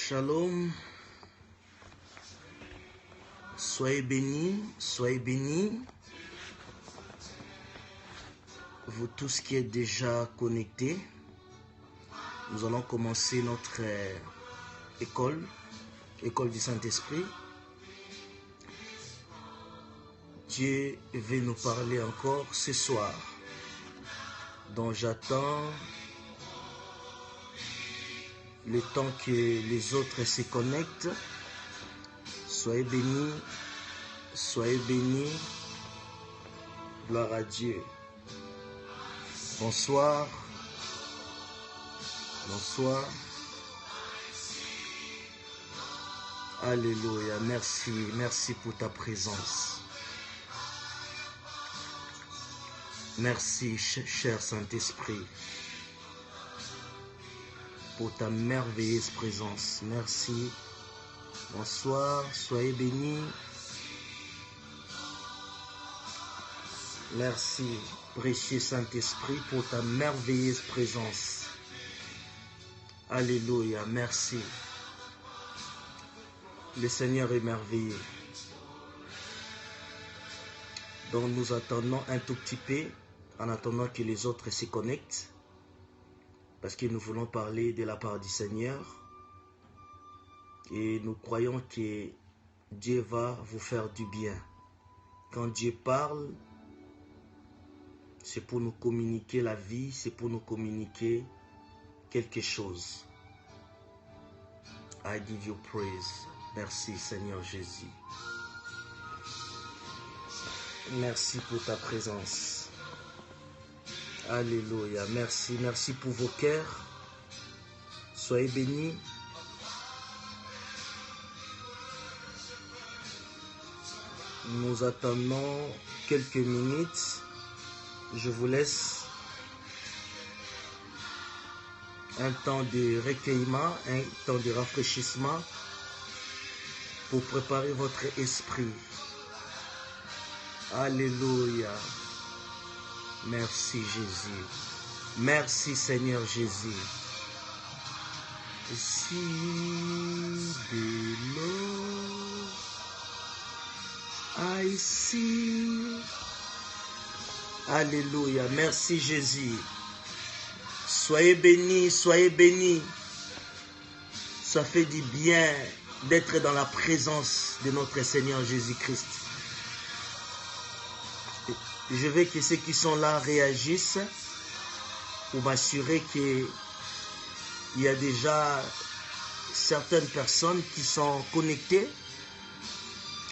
Shalom, soyez bénis, vous tous qui êtes déjà connectés. Nous allons commencer notre école du Saint-Esprit. Dieu veut nous parler encore ce soir, donc j'attends le temps que les autres se connectent. Soyez bénis, gloire à Dieu. Bonsoir. Alléluia, merci pour ta présence. Merci, cher Saint-Esprit, pour ta merveilleuse présence. Merci. Bonsoir, soyez bénis. Merci, précieux Saint-Esprit, pour ta merveilleuse présence. Alléluia, merci. Le Seigneur est merveilleux. Donc nous attendons un tout petit peu, en attendant que les autres se connectent, parce que nous voulons parler de la part du Seigneur. Et nous croyons que Dieu va vous faire du bien. Quand Dieu parle, c'est pour nous communiquer la vie, c'est pour nous communiquer quelque chose. I give you praise. Merci Seigneur Jésus. Merci pour ta présence. Alléluia. Merci pour vos cœurs. Soyez bénis. Nous attendons quelques minutes. Je vous laisse un temps de recueillement, un temps de rafraîchissement pour préparer votre esprit. Alléluia. Merci Jésus. Merci Seigneur Jésus. Si de l'eau, I see. Alléluia. Merci Jésus. Soyez bénis, soyez bénis. Ça fait du bien d'être dans la présence de notre Seigneur Jésus-Christ. Je veux que ceux qui sont là réagissent pour m'assurer qu'il y a déjà certaines personnes qui sont connectées.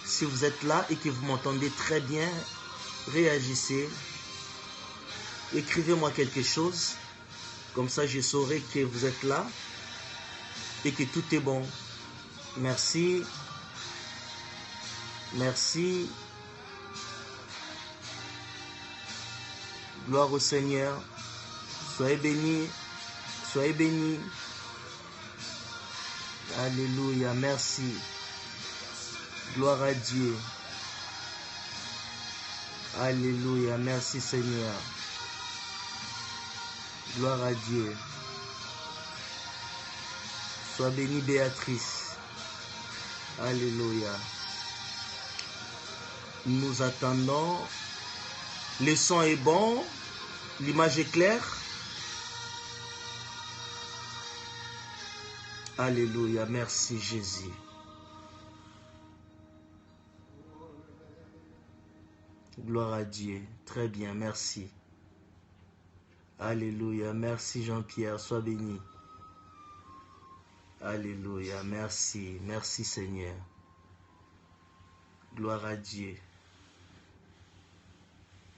Si vous êtes là et que vous m'entendez très bien, réagissez. Écrivez-moi quelque chose. Comme ça, je saurai que vous êtes là et que tout est bon. Merci. Merci. Gloire au Seigneur. Soyez bénis. Soyez bénis. Alléluia. Merci. Gloire à Dieu. Alléluia. Merci Seigneur. Gloire à Dieu. Sois bénie Béatrice. Alléluia. Nous attendons. Le son est bon. L'image est claire. Alléluia. Merci Jésus. Gloire à Dieu. Très bien. Merci. Alléluia. Merci Jean-Pierre. Sois béni. Alléluia. Merci. Merci Seigneur. Gloire à Dieu.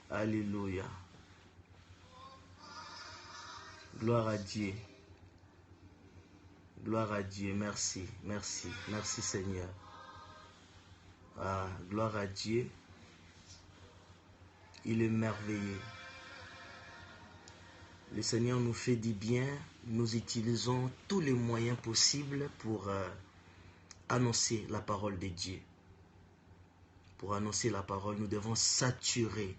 Alléluia. Gloire à Dieu. Gloire à Dieu. Merci. Merci. Merci Seigneur. Ah, gloire à Dieu. Il est merveilleux. Le Seigneur nous fait du bien. Nous utilisons tous les moyens possibles pour annoncer la parole de Dieu. Pour annoncer la parole, nous devons saturer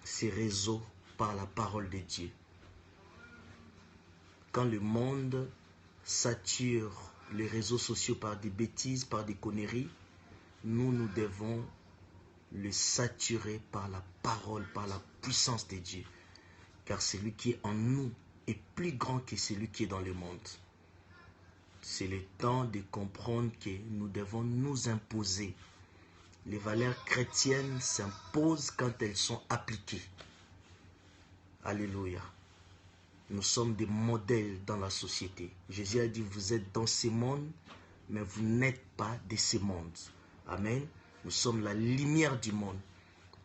ces réseaux par la parole de Dieu. Quand le monde sature les réseaux sociaux par des bêtises, par des conneries. Nous devons le saturer par la parole, par la puissance de Dieu. Car celui qui est en nous est plus grand que celui qui est dans le monde. C'est le temps de comprendre que nous devons nous imposer. Les valeurs chrétiennes s'imposent quand elles sont appliquées. Alléluia. Nous sommes des modèles dans la société. Jésus a dit, vous êtes dans ce monde, mais vous n'êtes pas de ce monde. Amen. Nous sommes la lumière du monde.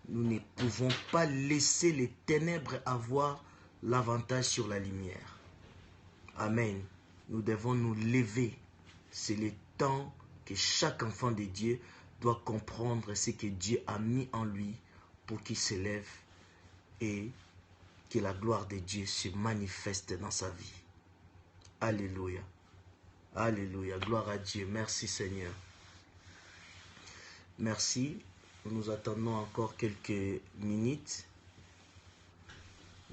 Nous ne pouvons pas laisser les ténèbres avoir l'avantage sur la lumière. Amen. Nous devons nous lever. C'est le temps que chaque enfant de Dieu doit comprendre ce que Dieu a mis en lui pour qu'il s'élève et que la gloire de Dieu se manifeste dans sa vie. Alléluia. Alléluia. Gloire à Dieu. Merci Seigneur. Merci. Nous attendons encore quelques minutes.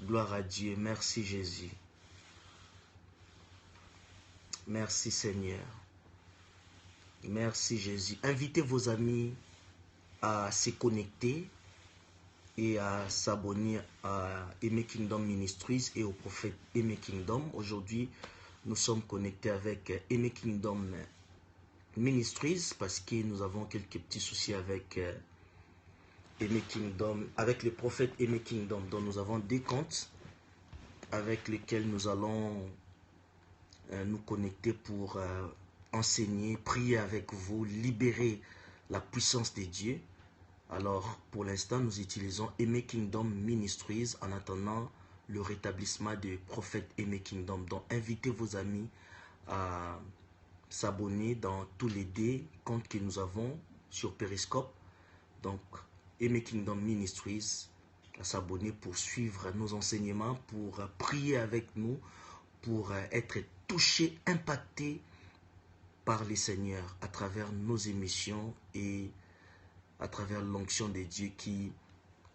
Gloire à Dieu. Merci Jésus. Merci Seigneur. Merci Jésus. Invitez vos amis à se connecter et à s'abonner à Aimé Kingdom Ministries et au prophète Aimé Kingdom. Aujourd'hui, nous sommes connectés avec Aimé Kingdom Ministries parce que nous avons quelques petits soucis avec Aimé Kingdom, avec le prophète Aimé Kingdom, dont nous avons des comptes avec lesquels nous allons nous connecter pour enseigner, prier avec vous, libérer la puissance de Dieu. Alors, pour l'instant, nous utilisons Aimé Kingdom Ministries en attendant le rétablissement du prophète Aimé Kingdom. Donc, invitez vos amis à s'abonner dans tous les deux comptes que nous avons sur Periscope. Donc, Aimé Kingdom Ministries, à s'abonner pour suivre nos enseignements, pour prier avec nous, pour être touché, impacté par les seigneurs à travers nos émissions et à travers l'onction de Dieu qui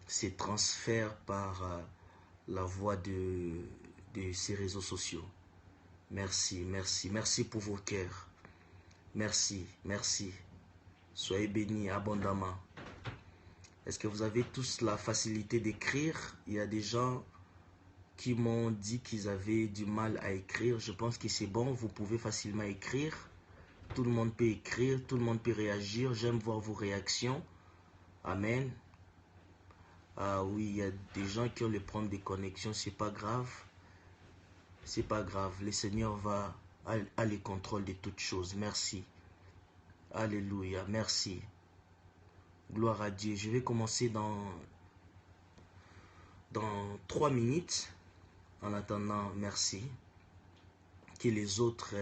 se transfère par la voie de ces réseaux sociaux. Merci, merci, merci pour vos cœurs. Merci, merci. Soyez bénis abondamment. Est-ce que vous avez tous la facilité d'écrire? Il y a des gens qui m'ont dit qu'ils avaient du mal à écrire. Je pense que c'est bon, vous pouvez facilement écrire. Tout le monde peut écrire, tout le monde peut réagir. J'aime voir vos réactions. Amen. Ah oui, il y a des gens qui ont le problème des connexions, c'est pas grave. C'est pas grave. Le Seigneur va à le contrôle de toutes choses. Merci. Alléluia. Merci. Gloire à Dieu. Je vais commencer dans 3 minutes. En attendant, merci. Que les autres,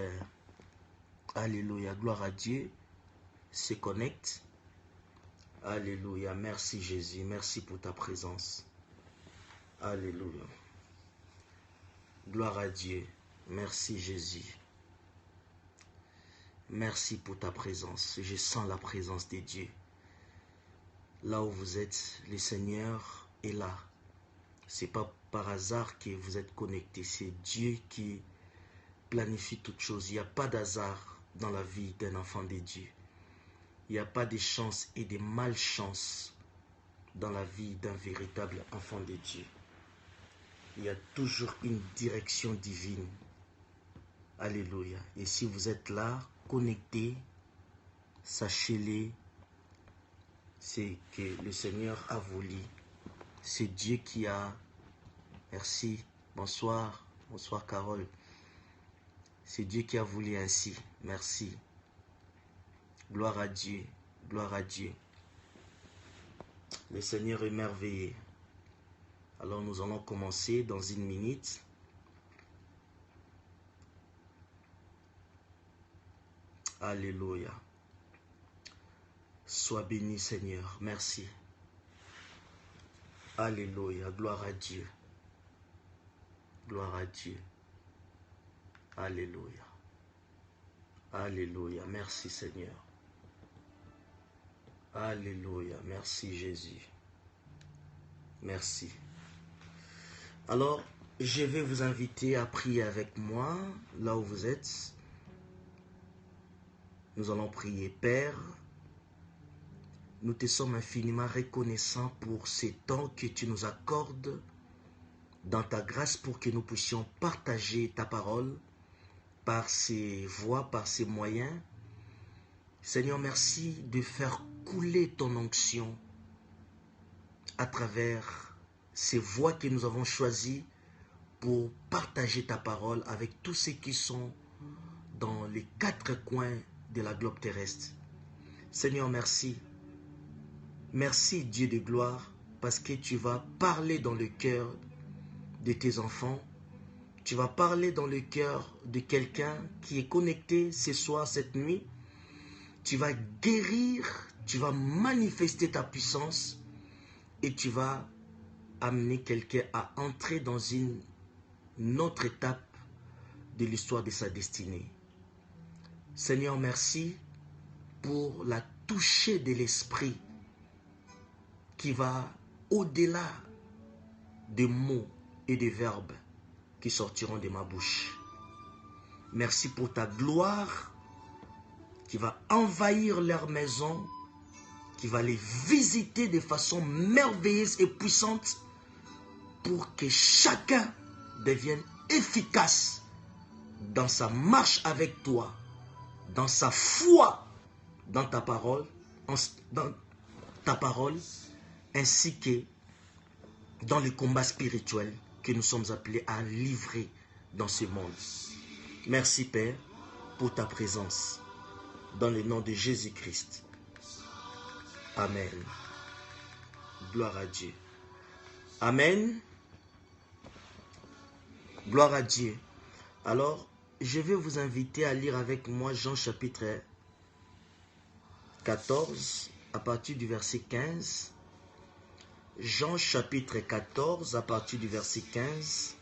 alléluia, gloire à Dieu, se connectent. Alléluia. Merci Jésus. Merci pour ta présence. Alléluia. Gloire à Dieu. Merci Jésus. Merci pour ta présence. Je sens la présence de Dieu. Là où vous êtes, le Seigneur est là. C'est pas par hasard que vous êtes connectés. C'est Dieu qui planifie toutes choses. Il n'y a pas d'hasard dans la vie d'un enfant de Dieu. Il n'y a pas de chance et de malchance dans la vie d'un véritable enfant de Dieu. Il y a toujours une direction divine. Alléluia. Et si vous êtes là, connectés, sachez-le, c'est que le Seigneur a voulu. C'est Dieu qui a... Merci. Bonsoir. Bonsoir Carole. C'est Dieu qui a voulu ainsi. Merci. Gloire à Dieu. Gloire à Dieu. Le Seigneur est merveilleux. Alors nous allons commencer dans 1 minute. Alléluia. Sois béni Seigneur. Merci. Alléluia. Gloire à Dieu. Gloire à Dieu. Alléluia. Alléluia. Merci Seigneur. Alléluia. Merci Jésus. Merci. Alors, je vais vous inviter à prier avec moi, là où vous êtes. Nous allons prier. Père, nous te sommes infiniment reconnaissants pour ces temps que tu nous accordes dans ta grâce pour que nous puissions partager ta parole par ces voies, par ces moyens. Seigneur, merci de faire couler ton onction à travers ces voies que nous avons choisies pour partager ta parole avec tous ceux qui sont dans les 4 coins de la globe terrestre. Seigneur, merci. Merci Dieu de gloire, parce que tu vas parler dans le cœur de tes enfants. Tu vas parler dans le cœur de quelqu'un qui est connecté ce soir, cette nuit. Tu vas guérir, tu vas manifester ta puissance et tu vas amener quelqu'un à entrer dans une autre étape de l'histoire de sa destinée. Seigneur, merci pour la toucher de l'esprit qui va au-delà des mots et des verbes qui sortiront de ma bouche. Merci pour ta gloire qui va envahir leur maison, qui va les visiter de façon merveilleuse et puissante pour que chacun devienne efficace dans sa marche avec toi, dans sa foi, dans ta parole, ainsi que dans les combats spirituels que nous sommes appelés à livrer dans ce monde. Merci Père pour ta présence. Dans le nom de Jésus-Christ. Amen. Gloire à Dieu. Amen. Gloire à Dieu. Alors, je vais vous inviter à lire avec moi Jean chapitre 14 à partir du verset 15. Jean chapitre 14 à partir du verset 15.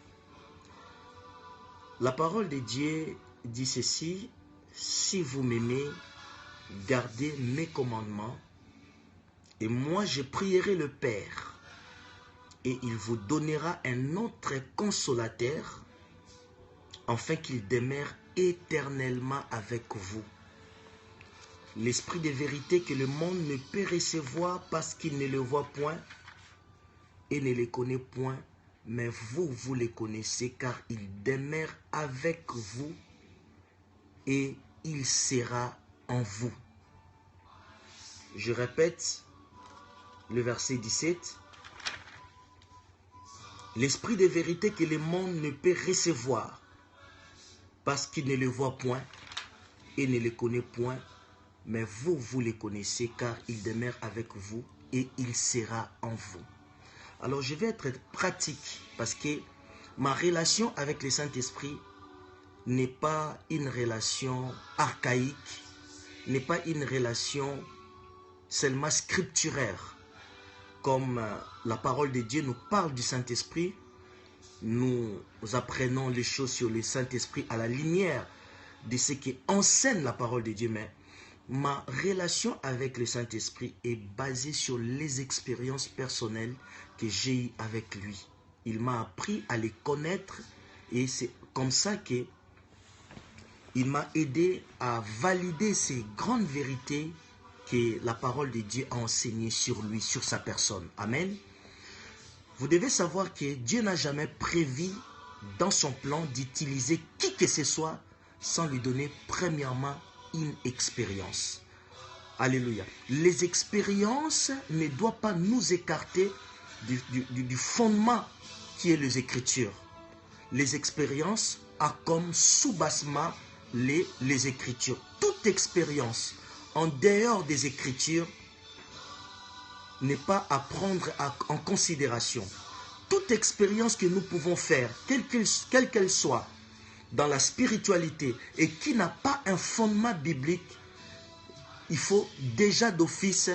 La parole de Dieu dit ceci: si vous m'aimez, gardez mes commandements, et moi je prierai le Père, et il vous donnera un autre consolateur, afin qu'il demeure éternellement avec vous. L'esprit de vérité que le monde ne peut recevoir parce qu'il ne le voit point et ne le connaît point, mais vous, vous le connaissez car il demeure avec vous et il sera en vous. Je répète le verset 17. L'esprit de vérité que le monde ne peut recevoir parce qu'il ne le voit point et ne le connaît point, mais vous, vous le connaissez car il demeure avec vous et il sera en vous. Alors je vais être pratique parce que ma relation avec le Saint-Esprit n'est pas une relation archaïque, n'est pas une relation seulement scripturaire. Comme la parole de Dieu nous parle du Saint-Esprit, nous apprenons les choses sur le Saint-Esprit à la lumière de ce qui enseigne la parole de Dieu. Mais ma relation avec le Saint-Esprit est basée sur les expériences personnelles que j'ai eues avec lui. Il m'a appris à les connaître et c'est comme ça que il m'a aidé à valider ces grandes vérités que la parole de Dieu a enseignées sur lui, sur sa personne. Amen. Vous devez savoir que Dieu n'a jamais prévu dans son plan d'utiliser qui que ce soit sans lui donner premièrement une expérience. Alléluia. Les expériences ne doivent pas nous écarter du fondement qui est les Écritures. Les expériences ont comme sous-bassement les Écritures. Toute expérience en dehors des Écritures n'est pas à prendre en considération. Toute expérience que nous pouvons faire, quelle qu'elle soit, dans la spiritualité et qui n'a pas un fondement biblique, il faut déjà d'office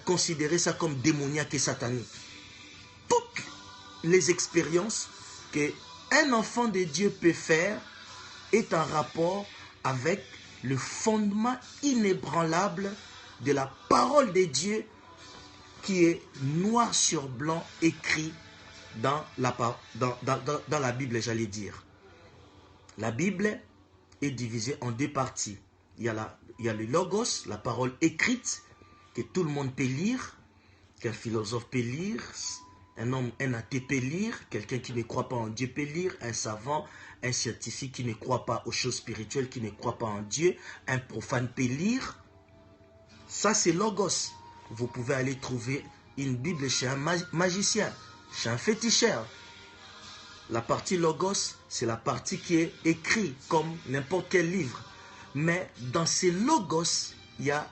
considérer ça comme démoniaque et satanique. Toutes les expériences qu'un enfant de Dieu peut faire est en rapport avec le fondement inébranlable de la parole de Dieu qui est noir sur blanc écrit dans la Bible, j'allais dire. La Bible est divisée en deux parties. il y a le logos, la parole écrite, que tout le monde peut lire, qu'un philosophe peut lire, un athée peut lire, quelqu'un qui ne croit pas en Dieu peut lire, un savant, un scientifique qui ne croit pas aux choses spirituelles, qui ne croit pas en Dieu, un profane peut lire. Ça, c'est logos. Vous pouvez aller trouver une Bible chez un magicien, chez un féticheur. La partie logos, c'est la partie qui est écrite comme n'importe quel livre. Mais dans ces logos, il y a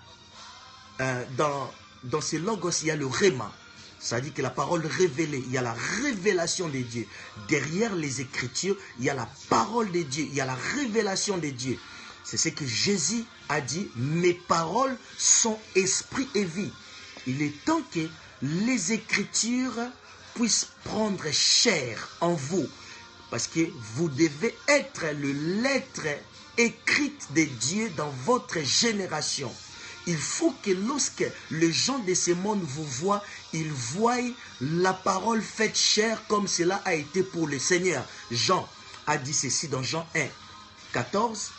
dans ces logos, il y a le réma. C'est-à-dire que la parole révélée, il y a la révélation de Dieu. Derrière les Écritures, il y a la parole de Dieu, il y a la révélation de Dieu. C'est ce que Jésus a dit, mes paroles sont esprit et vie. Il est temps que les Écritures puissent prendre chair en vous. Parce que vous devez être le lettre écrite de Dieu dans votre génération. Il faut que lorsque les gens de ce monde vous voient, ils voient la parole faite chair comme cela a été pour le Seigneur. Jean a dit ceci dans Jean 1, 14.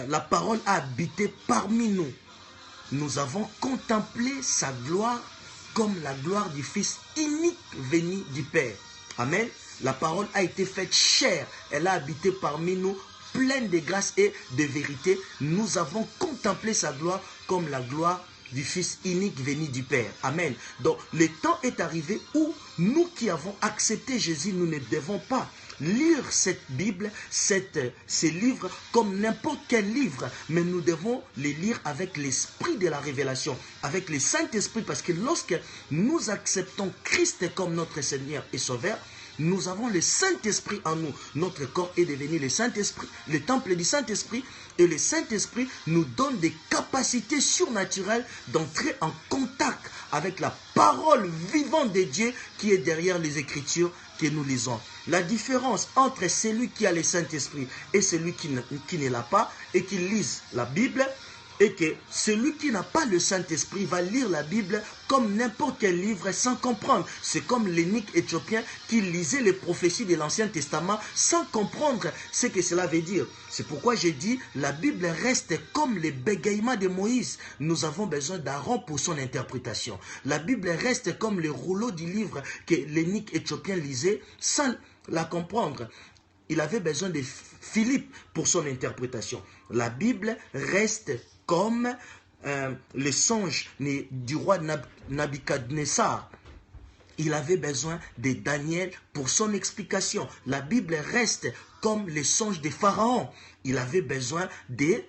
La parole a habité parmi nous. Nous avons contemplé sa gloire comme la gloire du Fils unique venu du Père. Amen. La parole a été faite chair. Elle a habité parmi nous, pleine de grâce et de vérité. Nous avons contemplé sa gloire comme la gloire du Fils unique venu du Père. Amen. Donc, le temps est arrivé où nous qui avons accepté Jésus, nous ne devons pas lire cette Bible, ces livres comme n'importe quel livre, mais nous devons les lire avec l'esprit de la révélation, avec le Saint-Esprit, parce que lorsque nous acceptons Christ comme notre Seigneur et Sauveur, nous avons le Saint-Esprit en nous. Notre corps est devenu le Saint-Esprit, le temple du Saint-Esprit, et le Saint-Esprit nous donne des capacités surnaturelles d'entrer en contact avec la parole vivante de Dieu qui est derrière les Écritures que nous lisons. La différence entre celui qui a le Saint-Esprit et celui qui ne l'a pas et qui lise la Bible est que celui qui n'a pas le Saint-Esprit va lire la Bible comme n'importe quel livre sans comprendre. C'est comme l'eunuque éthiopien qui lisait les prophéties de l'Ancien Testament sans comprendre ce que cela veut dire. C'est pourquoi j'ai dit, la Bible reste comme les bégaiements de Moïse. Nous avons besoin d'Aaron pour son interprétation. La Bible reste comme le rouleau du livre que l'eunuque éthiopien lisait sans la comprendre. Il avait besoin de Philippe pour son interprétation. La Bible reste comme le songe du roi Nabuchodonosor. Il avait besoin de Daniel pour son explication. La Bible reste comme le songe de Pharaon. Il avait besoin de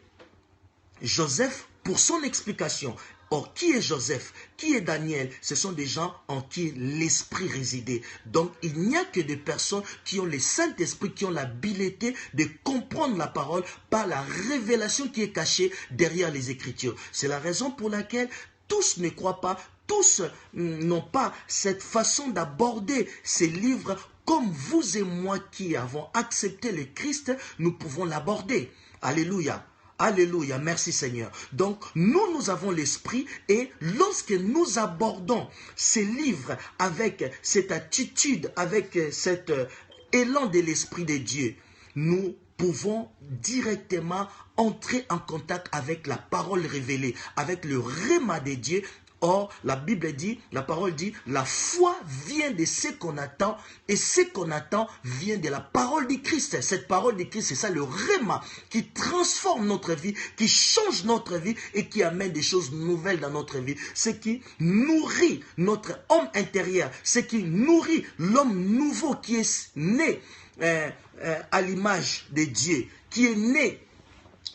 Joseph pour son explication. Or, qui est Joseph? Qui est Daniel? Ce sont des gens en qui l'Esprit résidait. Donc, il n'y a que des personnes qui ont le Saint-Esprit, qui ont l'habileté de comprendre la parole par la révélation qui est cachée derrière les Écritures. C'est la raison pour laquelle tous ne croient pas, tous n'ont pas cette façon d'aborder ces livres comme vous et moi qui avons accepté le Christ, nous pouvons l'aborder. Alléluia. Alléluia, merci Seigneur. Donc, nous avons l'esprit et lorsque nous abordons ces livres avec cette attitude, avec cet élan de l'esprit de Dieu, nous pouvons directement entrer en contact avec la parole révélée, avec le réma de Dieu. Or, la Bible dit, la parole dit, la foi vient de ce qu'on attend et ce qu'on attend vient de la parole du Christ. Cette parole du Christ, c'est ça le réma qui transforme notre vie, qui change notre vie et qui amène des choses nouvelles dans notre vie. Ce qui nourrit notre homme intérieur, ce qui nourrit l'homme nouveau qui est né à l'image de Dieu, qui est né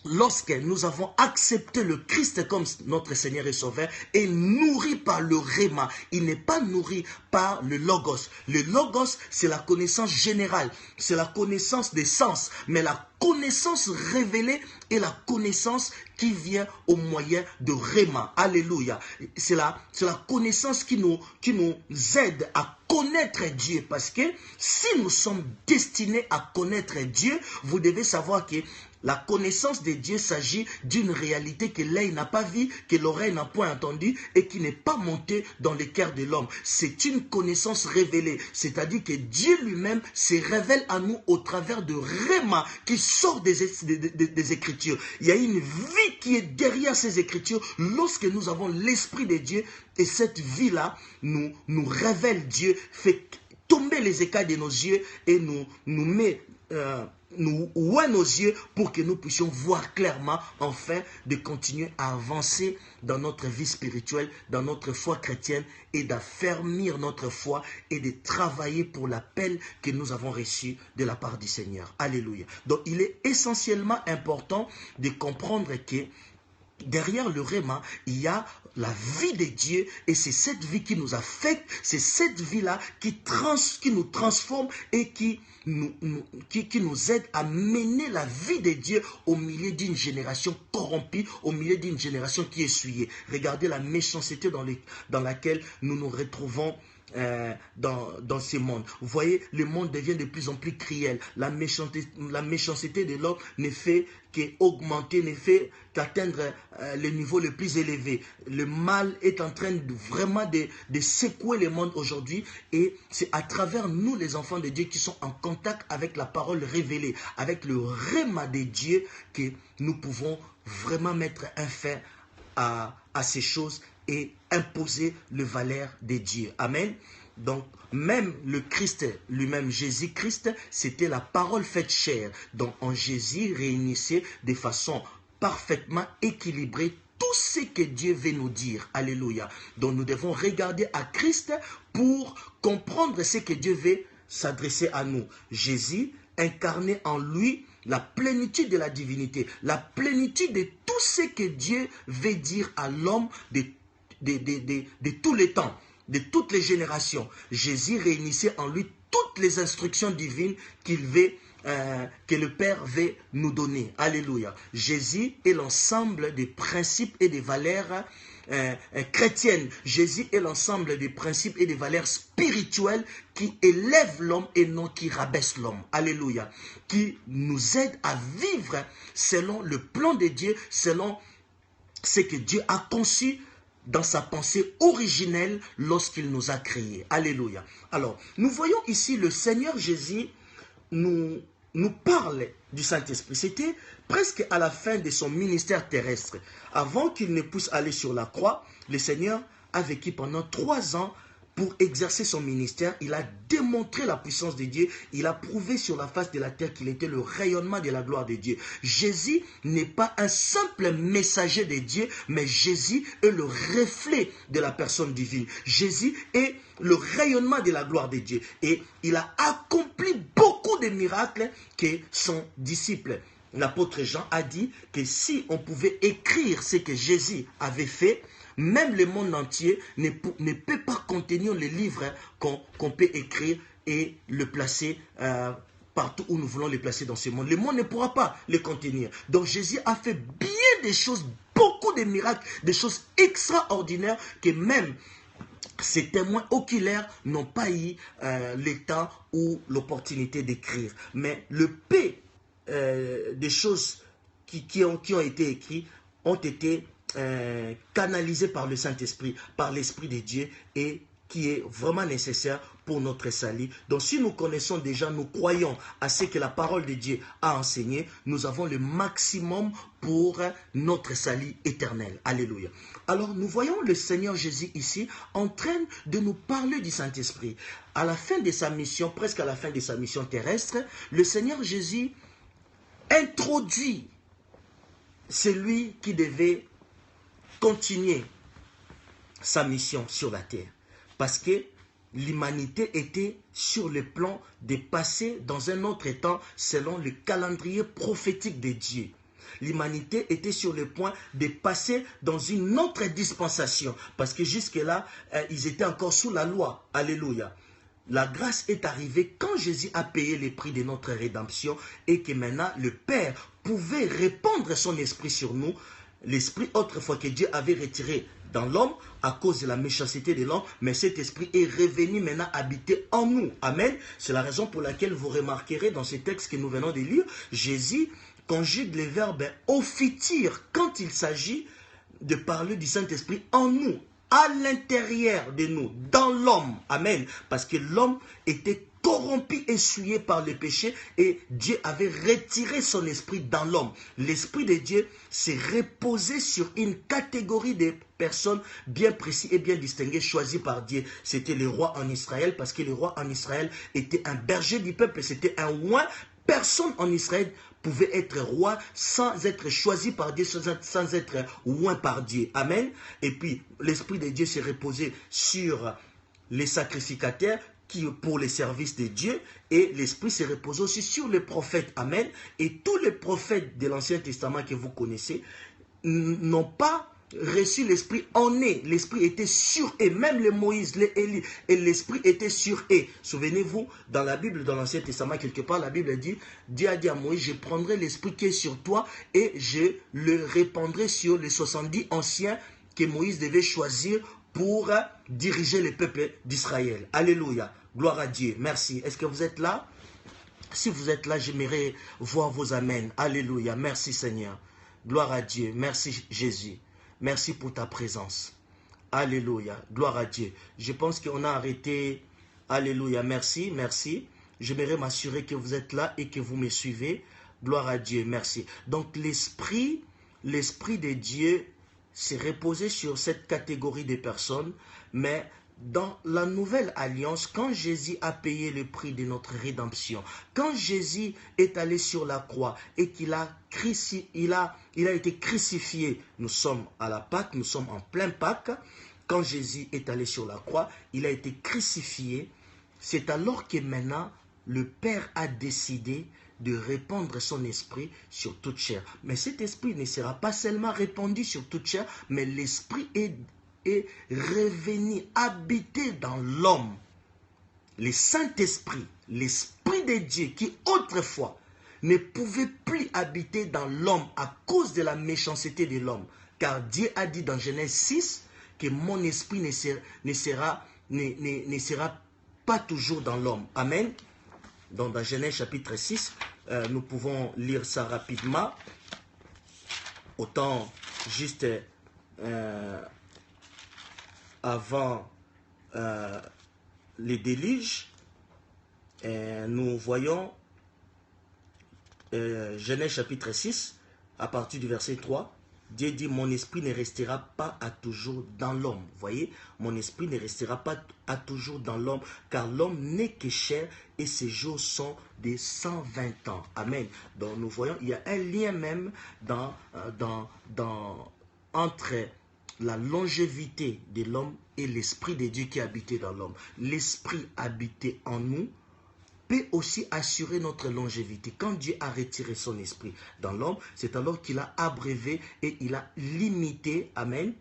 lorsque nous avons accepté le Christ comme notre Seigneur et Sauveur et nourri par le réma. Il n'est pas nourri par le logos. Le logos, c'est la connaissance générale, c'est la connaissance des sens, mais la connaissance révélée est la connaissance qui vient au moyen de réma. Alléluia. C'est la connaissance qui nous aide à connaître Dieu, parce que si nous sommes destinés à connaître Dieu, vous devez savoir que La connaissance de Dieu s'agit d'une réalité que l'œil n'a pas vue, que l'oreille n'a point entendue et qui n'est pas montée dans le cœur de l'homme. C'est une connaissance révélée, c'est-à-dire que Dieu lui-même se révèle à nous au travers de Réma qui sort des Écritures. Il y a une vie qui est derrière ces Écritures lorsque nous avons l'Esprit de Dieu et cette vie-là nous révèle Dieu, fait tomber les écailles de nos yeux et nous met... nous ouvrons nos yeux pour que nous puissions voir clairement, afin de continuer à avancer dans notre vie spirituelle, dans notre foi chrétienne et d'affermir notre foi et de travailler pour l'appel que nous avons reçu de la part du Seigneur. Alléluia. Donc il est essentiellement important de comprendre que derrière le Réma, il y a la vie de Dieu et c'est cette vie qui nous affecte, c'est cette vie-là qui nous transforme et qui nous aide à mener la vie de Dieu au milieu d'une génération corrompue, au milieu d'une génération qui est souillée. Regardez la méchanceté dans laquelle nous nous retrouvons dans ce monde. Vous voyez, le monde devient de plus en plus cruel. La méchanceté de l'homme ne fait qu'augmenter, ne fait qu'atteindre le niveau le plus élevé. Le mal est en train vraiment de secouer le monde aujourd'hui et c'est à travers nous, les enfants de Dieu, qui sont en contact avec la parole révélée, avec le Réma de Dieu, que nous pouvons vraiment mettre un fin à ces choses et imposer le valeur de Dieu. Amen. Donc, même le Christ lui-même, Jésus-Christ, c'était la parole faite chair. Donc, en Jésus réunissait de façon parfaitement équilibrée tout ce que Dieu veut nous dire. Alléluia. Donc, nous devons regarder à Christ pour comprendre ce que Dieu veut s'adresser à nous. Jésus incarnait en lui la plénitude de la divinité, la plénitude de tout ce que Dieu veut dire à l'homme de tous les temps, de toutes les générations. Jésus réunissait en lui toutes les instructions divines que le Père veut nous donner. Alléluia. Jésus est l'ensemble des principes et des valeurs chrétiennes. Jésus est l'ensemble des principes et des valeurs spirituelles qui élèvent l'homme et non qui rabaissent l'homme. Alléluia. Qui nous aident à vivre selon le plan de Dieu, selon ce que Dieu a conçu dans sa pensée originelle lorsqu'il nous a créés. Alléluia. Alors, nous voyons ici le Seigneur Jésus nous parle du Saint-Esprit. C'était presque à la fin de son ministère terrestre. Avant qu'il ne puisse aller sur la croix, le Seigneur a vécu pendant 3 ans pour exercer son ministère. Il a démontré la puissance de Dieu. Il a prouvé sur la face de la terre qu'il était le rayonnement de la gloire de Dieu. Jésus n'est pas un simple messager de Dieu, mais Jésus est le reflet de la personne divine. Jésus est le rayonnement de la gloire de Dieu. Et il a accompli beaucoup de miracles que son disciple, l'apôtre Jean, a dit que si on pouvait écrire ce que Jésus avait fait, même le monde entier ne peut pas contenir les livres qu'on peut écrire et le placer partout où nous voulons les placer dans ce monde. Le monde ne pourra pas les contenir. Donc Jésus a fait bien des choses, beaucoup de miracles, des choses extraordinaires que même ces témoins oculaires n'ont pas eu le temps ou l'opportunité d'écrire. Mais le peu des choses qui ont été écrites ont été canalisé par le Saint-Esprit, par l'Esprit de Dieu et qui est vraiment nécessaire pour notre salut. Donc si nous connaissons déjà, nous croyons à ce que la parole de Dieu a enseigné, nous avons le maximum pour notre salut éternel. Alléluia. Alors nous voyons le Seigneur Jésus ici en train de nous parler du Saint-Esprit. À la fin de sa mission, presque à la fin de sa mission terrestre, le Seigneur Jésus introduit celui qui devait continuer sa mission sur la terre. Parce que l'humanité était sur le plan de passer dans un autre temps selon le calendrier prophétique de Dieu. L'humanité était sur le point de passer dans une autre dispensation. Parce que jusque-là, ils étaient encore sous la loi. Alléluia. La grâce est arrivée quand Jésus a payé le prix de notre rédemption et que maintenant le Père pouvait répandre son esprit sur nous. L'esprit autrefois que Dieu avait retiré dans l'homme à cause de la méchanceté de l'homme, mais cet esprit est revenu maintenant habiter en nous. Amen. C'est la raison pour laquelle vous remarquerez dans ce texte que nous venons de lire, Jésus conjugue le verbe offitir quand il s'agit de parler du Saint-Esprit en nous, à l'intérieur de nous, dans l'homme. Amen. Parce que l'homme était corrompu et souillé par le péché et Dieu avait retiré son esprit dans l'homme. L'esprit de Dieu s'est reposé sur une catégorie de personnes bien précises et bien distinguées, choisies par Dieu. C'était le roi en Israël, parce que le roi en Israël était un berger du peuple, c'était un roi. Personne en Israël pouvait être roi sans être choisi par Dieu, sans être oint par Dieu. Amen. Et puis, l'Esprit de Dieu s'est reposé sur les sacrificateurs qui pour les services de Dieu, et l'Esprit s'est reposé aussi sur les prophètes. Amen. Et tous les prophètes de l'Ancien Testament que vous connaissez n'ont pas reçu l'Esprit en eux. L'Esprit était sur eux. Même les Moïse, les Élie, et l'Esprit était sur eux. Souvenez-vous, dans la Bible, dans l'Ancien Testament, quelque part, la Bible dit, Dieu a dit à Moïse, je prendrai l'Esprit qui est sur toi et je le répandrai sur les 70 anciens que Moïse devait choisir pour diriger le peuple d'Israël. Alléluia. Gloire à Dieu. Merci. Est-ce que vous êtes là? Si vous êtes là, j'aimerais voir vos amens. Alléluia. Merci Seigneur. Gloire à Dieu. Merci Jésus. Merci pour ta présence. Alléluia. Gloire à Dieu. Je pense qu'on a arrêté. Alléluia. Merci. Merci. J'aimerais m'assurer que vous êtes là et que vous me suivez. Gloire à Dieu. Merci. Donc l'Esprit de Dieu s'est reposé sur cette catégorie de personnes, mais dans la nouvelle alliance, quand Jésus a payé le prix de notre rédemption, quand Jésus est allé sur la croix et qu'il a été crucifié, nous sommes à la Pâque, nous sommes en plein Pâque, quand Jésus est allé sur la croix, il a été crucifié, c'est alors que maintenant le Père a décidé de répandre son esprit sur toute chair. Mais cet esprit ne sera pas seulement répandu sur toute chair, mais l'esprit est revenu habiter dans l'homme. Le Saint-Esprit, l'Esprit de Dieu qui autrefois ne pouvait plus habiter dans l'homme à cause de la méchanceté de l'homme. Car Dieu a dit dans Genèse 6 que mon esprit ne sera pas toujours dans l'homme. Amen. Donc dans Genèse chapitre 6, nous pouvons lire ça rapidement. Autant juste avant les déluges, nous voyons Genèse chapitre 6, à partir du verset 3, Dieu dit, mon esprit ne restera pas à toujours dans l'homme. Vous voyez, mon esprit ne restera pas à toujours dans l'homme, car l'homme n'est que chair et ses jours sont de 120 ans. Amen. Donc nous voyons, il y a un lien même entre la longévité de l'homme et l'Esprit de Dieu qui habitait dans l'homme. L'Esprit habité en nous peut aussi assurer notre longévité. Quand Dieu a retiré son esprit dans l'homme, c'est alors qu'il a abrévé et il a limité, amen,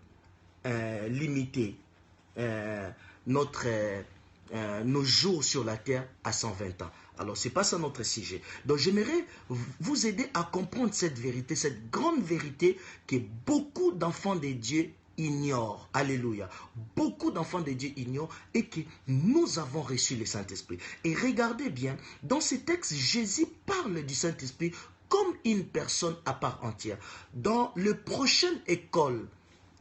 nos jours sur la terre à 120 ans. Alors, ce n'est pas ça notre sujet. Donc, j'aimerais vous aider à comprendre cette vérité, cette grande vérité que beaucoup d'enfants de Dieu ignorent. Alléluia. Beaucoup d'enfants de Dieu ignorent et que nous avons reçu le Saint-Esprit. Et regardez bien, dans ce texte, Jésus parle du Saint-Esprit comme une personne à part entière. Dans la prochaine école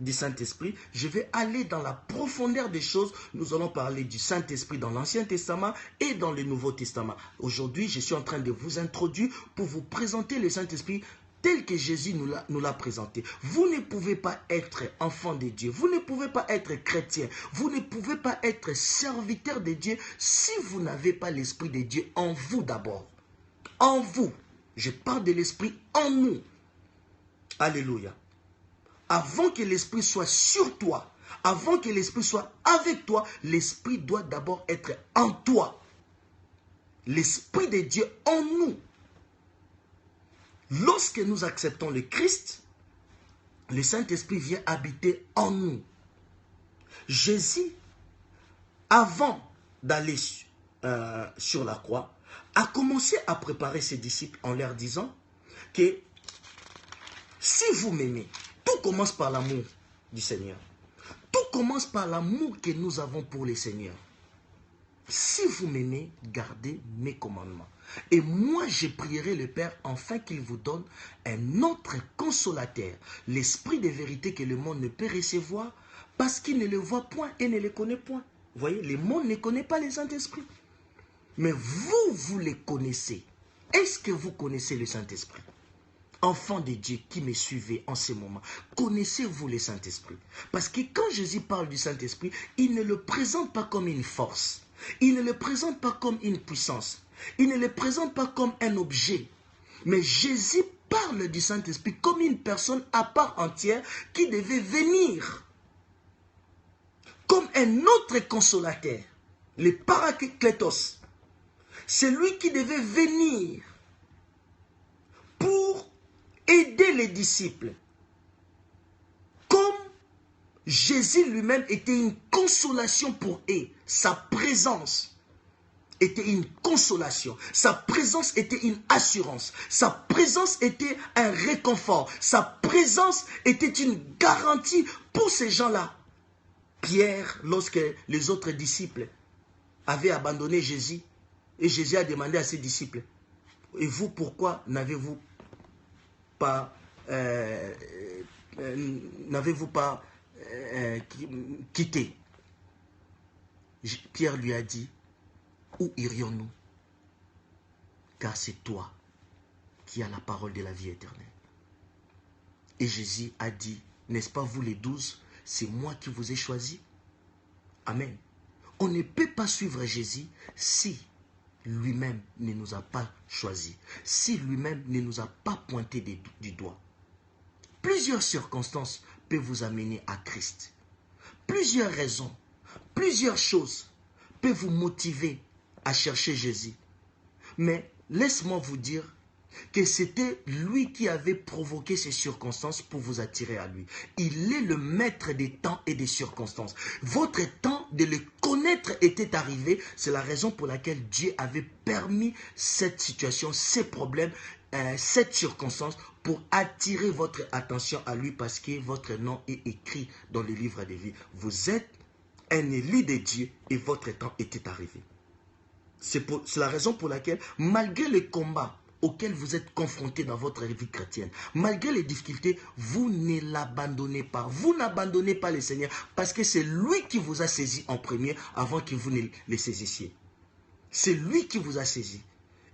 du Saint-Esprit, je vais aller dans la profondeur des choses. Nous allons parler du Saint-Esprit dans l'Ancien Testament et dans le Nouveau Testament. Aujourd'hui, je suis en train de vous introduire pour vous présenter le Saint-Esprit tel que Jésus nous l'a présenté. Vous ne pouvez pas être enfant de Dieu, vous ne pouvez pas être chrétien, vous ne pouvez pas être serviteur de Dieu si vous n'avez pas l'Esprit de Dieu en vous d'abord. En vous. Je parle de l'Esprit en nous. Alléluia. Avant que l'Esprit soit sur toi, avant que l'Esprit soit avec toi, l'Esprit doit d'abord être en toi. L'Esprit de Dieu en nous. Lorsque nous acceptons le Christ, le Saint-Esprit vient habiter en nous. Jésus, avant d'aller sur la croix, a commencé à préparer ses disciples en leur disant que si vous m'aimez, tout commence par l'amour du Seigneur. Tout commence par l'amour que nous avons pour le Seigneur. Si vous m'aimez, gardez mes commandements. Et moi, je prierai le Père, afin qu'il vous donne un autre consolateur, l'esprit de vérité que le monde ne peut recevoir, parce qu'il ne le voit point et ne le connaît point. Vous voyez, le monde ne connaît pas le Saint-Esprit. Mais vous, vous les connaissez. Est-ce que vous connaissez le Saint-Esprit? Enfants de Dieu qui me suivez en ce moment, connaissez-vous le Saint-Esprit? Parce que quand Jésus parle du Saint-Esprit, il ne le présente pas comme une force. Il ne le présente pas comme une puissance. Il ne le présente pas comme un objet. Mais Jésus parle du Saint-Esprit comme une personne à part entière qui devait venir. Comme un autre consolateur. Le Parakletos. C'est lui qui devait venir pour aider les disciples. Comme Jésus lui-même était une consolation pour eux. Sa présence était une consolation. Sa présence était une assurance. Sa présence était un réconfort. Sa présence était une garantie pour ces gens-là. Pierre, lorsque les autres disciples avaient abandonné Jésus, et Jésus a demandé à ses disciples, et vous, pourquoi n'avez-vous pas quitté? Pierre lui a dit, où irions-nous? Car c'est toi qui as la parole de la vie éternelle. Et Jésus a dit, n'est-ce pas vous les 12, c'est moi qui vous ai choisi? Amen. On ne peut pas suivre Jésus si lui-même ne nous a pas choisis, si lui-même ne nous a pas pointé du doigt. Plusieurs circonstances peuvent vous amener à Christ. Plusieurs raisons, plusieurs choses peuvent vous motiver à chercher Jésus. Mais laisse-moi vous dire que c'était lui qui avait provoqué ces circonstances pour vous attirer à lui. Il est le maître des temps et des circonstances. Votre temps de le connaître était arrivé. C'est la raison pour laquelle Dieu avait permis cette situation, ces problèmes, cette circonstance pour attirer votre attention à lui parce que votre nom est écrit dans le livre de vie. Vous êtes un élu de Dieu et votre temps était arrivé. C'est la raison pour laquelle, malgré les combats auxquels vous êtes confrontés dans votre vie chrétienne, malgré les difficultés, vous ne l'abandonnez pas. Vous n'abandonnez pas le Seigneur parce que c'est lui qui vous a saisi en premier avant que vous ne le saisissiez. C'est lui qui vous a saisi.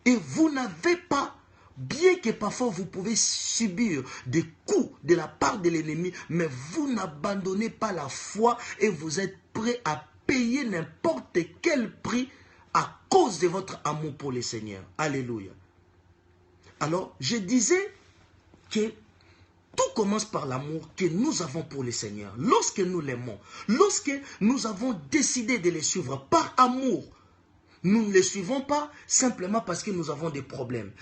Et vous n'avez pas, bien que parfois vous pouvez subir des coups de la part de l'ennemi, mais vous n'abandonnez pas la foi et vous êtes prêt à payer n'importe quel prix à cause de votre amour pour le Seigneur. Alléluia. Alors, je disais que tout commence par l'amour que nous avons pour le Seigneur. Lorsque nous l'aimons, lorsque nous avons décidé de le suivre par amour, nous ne le suivons pas simplement parce que nous avons des problèmes.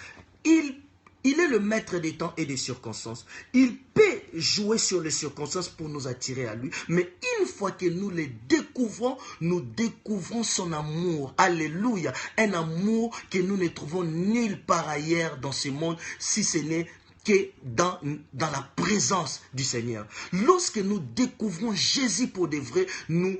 Il est le maître des temps et des circonstances. Il peut jouer sur les circonstances pour nous attirer à lui. Mais une fois que nous les découvrons, nous découvrons son amour. Alléluia. Un amour que nous ne trouvons nulle part ailleurs dans ce monde, si ce n'est que dans la présence du Seigneur. Lorsque nous découvrons Jésus pour de vrai, nous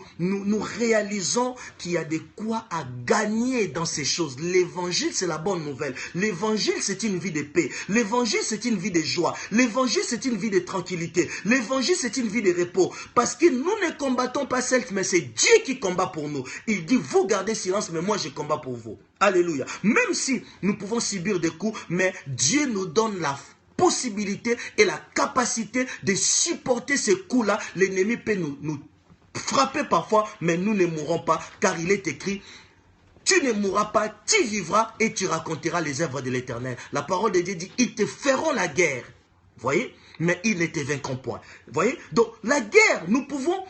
réalisons qu'il y a de quoi à gagner dans ces choses. L'évangile, c'est la bonne nouvelle. L'évangile, c'est une vie de paix. L'évangile, c'est une vie de joie. L'évangile, c'est une vie de tranquillité. L'évangile, c'est une vie de repos. Parce que nous ne combattons pas seul, mais c'est Dieu qui combat pour nous. Il dit, vous gardez silence, mais moi je combats pour vous. Alléluia. Même si nous pouvons subir des coups, mais Dieu nous donne la possibilité et la capacité de supporter ces coups-là. L'ennemi peut nous frapper parfois, mais nous ne mourrons pas, car il est écrit, tu ne mourras pas, tu vivras et tu raconteras les œuvres de l'Éternel. La parole de Dieu dit, ils te feront la guerre. Vous voyez? Mais ils ne te vaincront point. Vous voyez? Donc la guerre, nous pouvons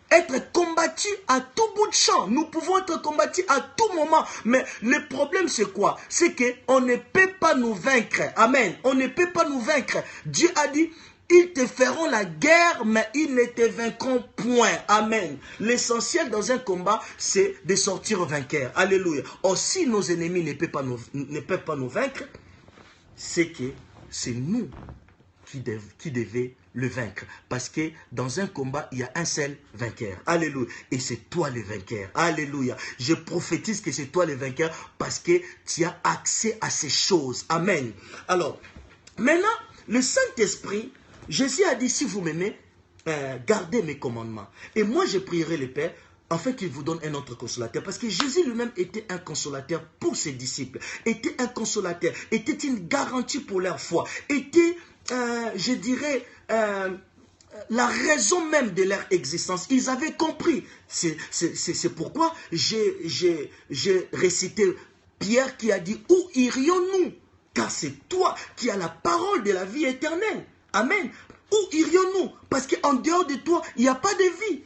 être combattus à tout bout de champ. Nous pouvons être combattus à tout moment. Mais le problème, c'est quoi? C'est qu'on ne peut pas nous vaincre. Amen. On ne peut pas nous vaincre. Dieu a dit, ils te feront la guerre, mais ils ne te vaincront point. Amen. L'essentiel dans un combat, c'est de sortir vainqueur. Alléluia. Or, si nos ennemis ne peuvent pas nous vaincre, c'est que c'est nous qui devait le vaincre. Parce que dans un combat, il y a un seul vainqueur. Alléluia. Et c'est toi le vainqueur. Alléluia. Je prophétise que c'est toi le vainqueur parce que tu as accès à ces choses. Amen. Alors, maintenant, le Saint-Esprit, Jésus a dit, si vous m'aimez, gardez mes commandements. Et moi, je prierai le Père, afin qu'il vous donne un autre consolateur. Parce que Jésus lui-même était un consolateur pour ses disciples. Était un consolateur. Était une garantie pour leur foi. Était, je dirais, la raison même de leur existence. Ils avaient compris. C'est pourquoi j'ai récité Pierre qui a dit, où irions-nous? Car c'est toi qui as la parole de la vie éternelle. Amen. Où irions-nous? Parce qu'en dehors de toi, il n'y a pas de vie.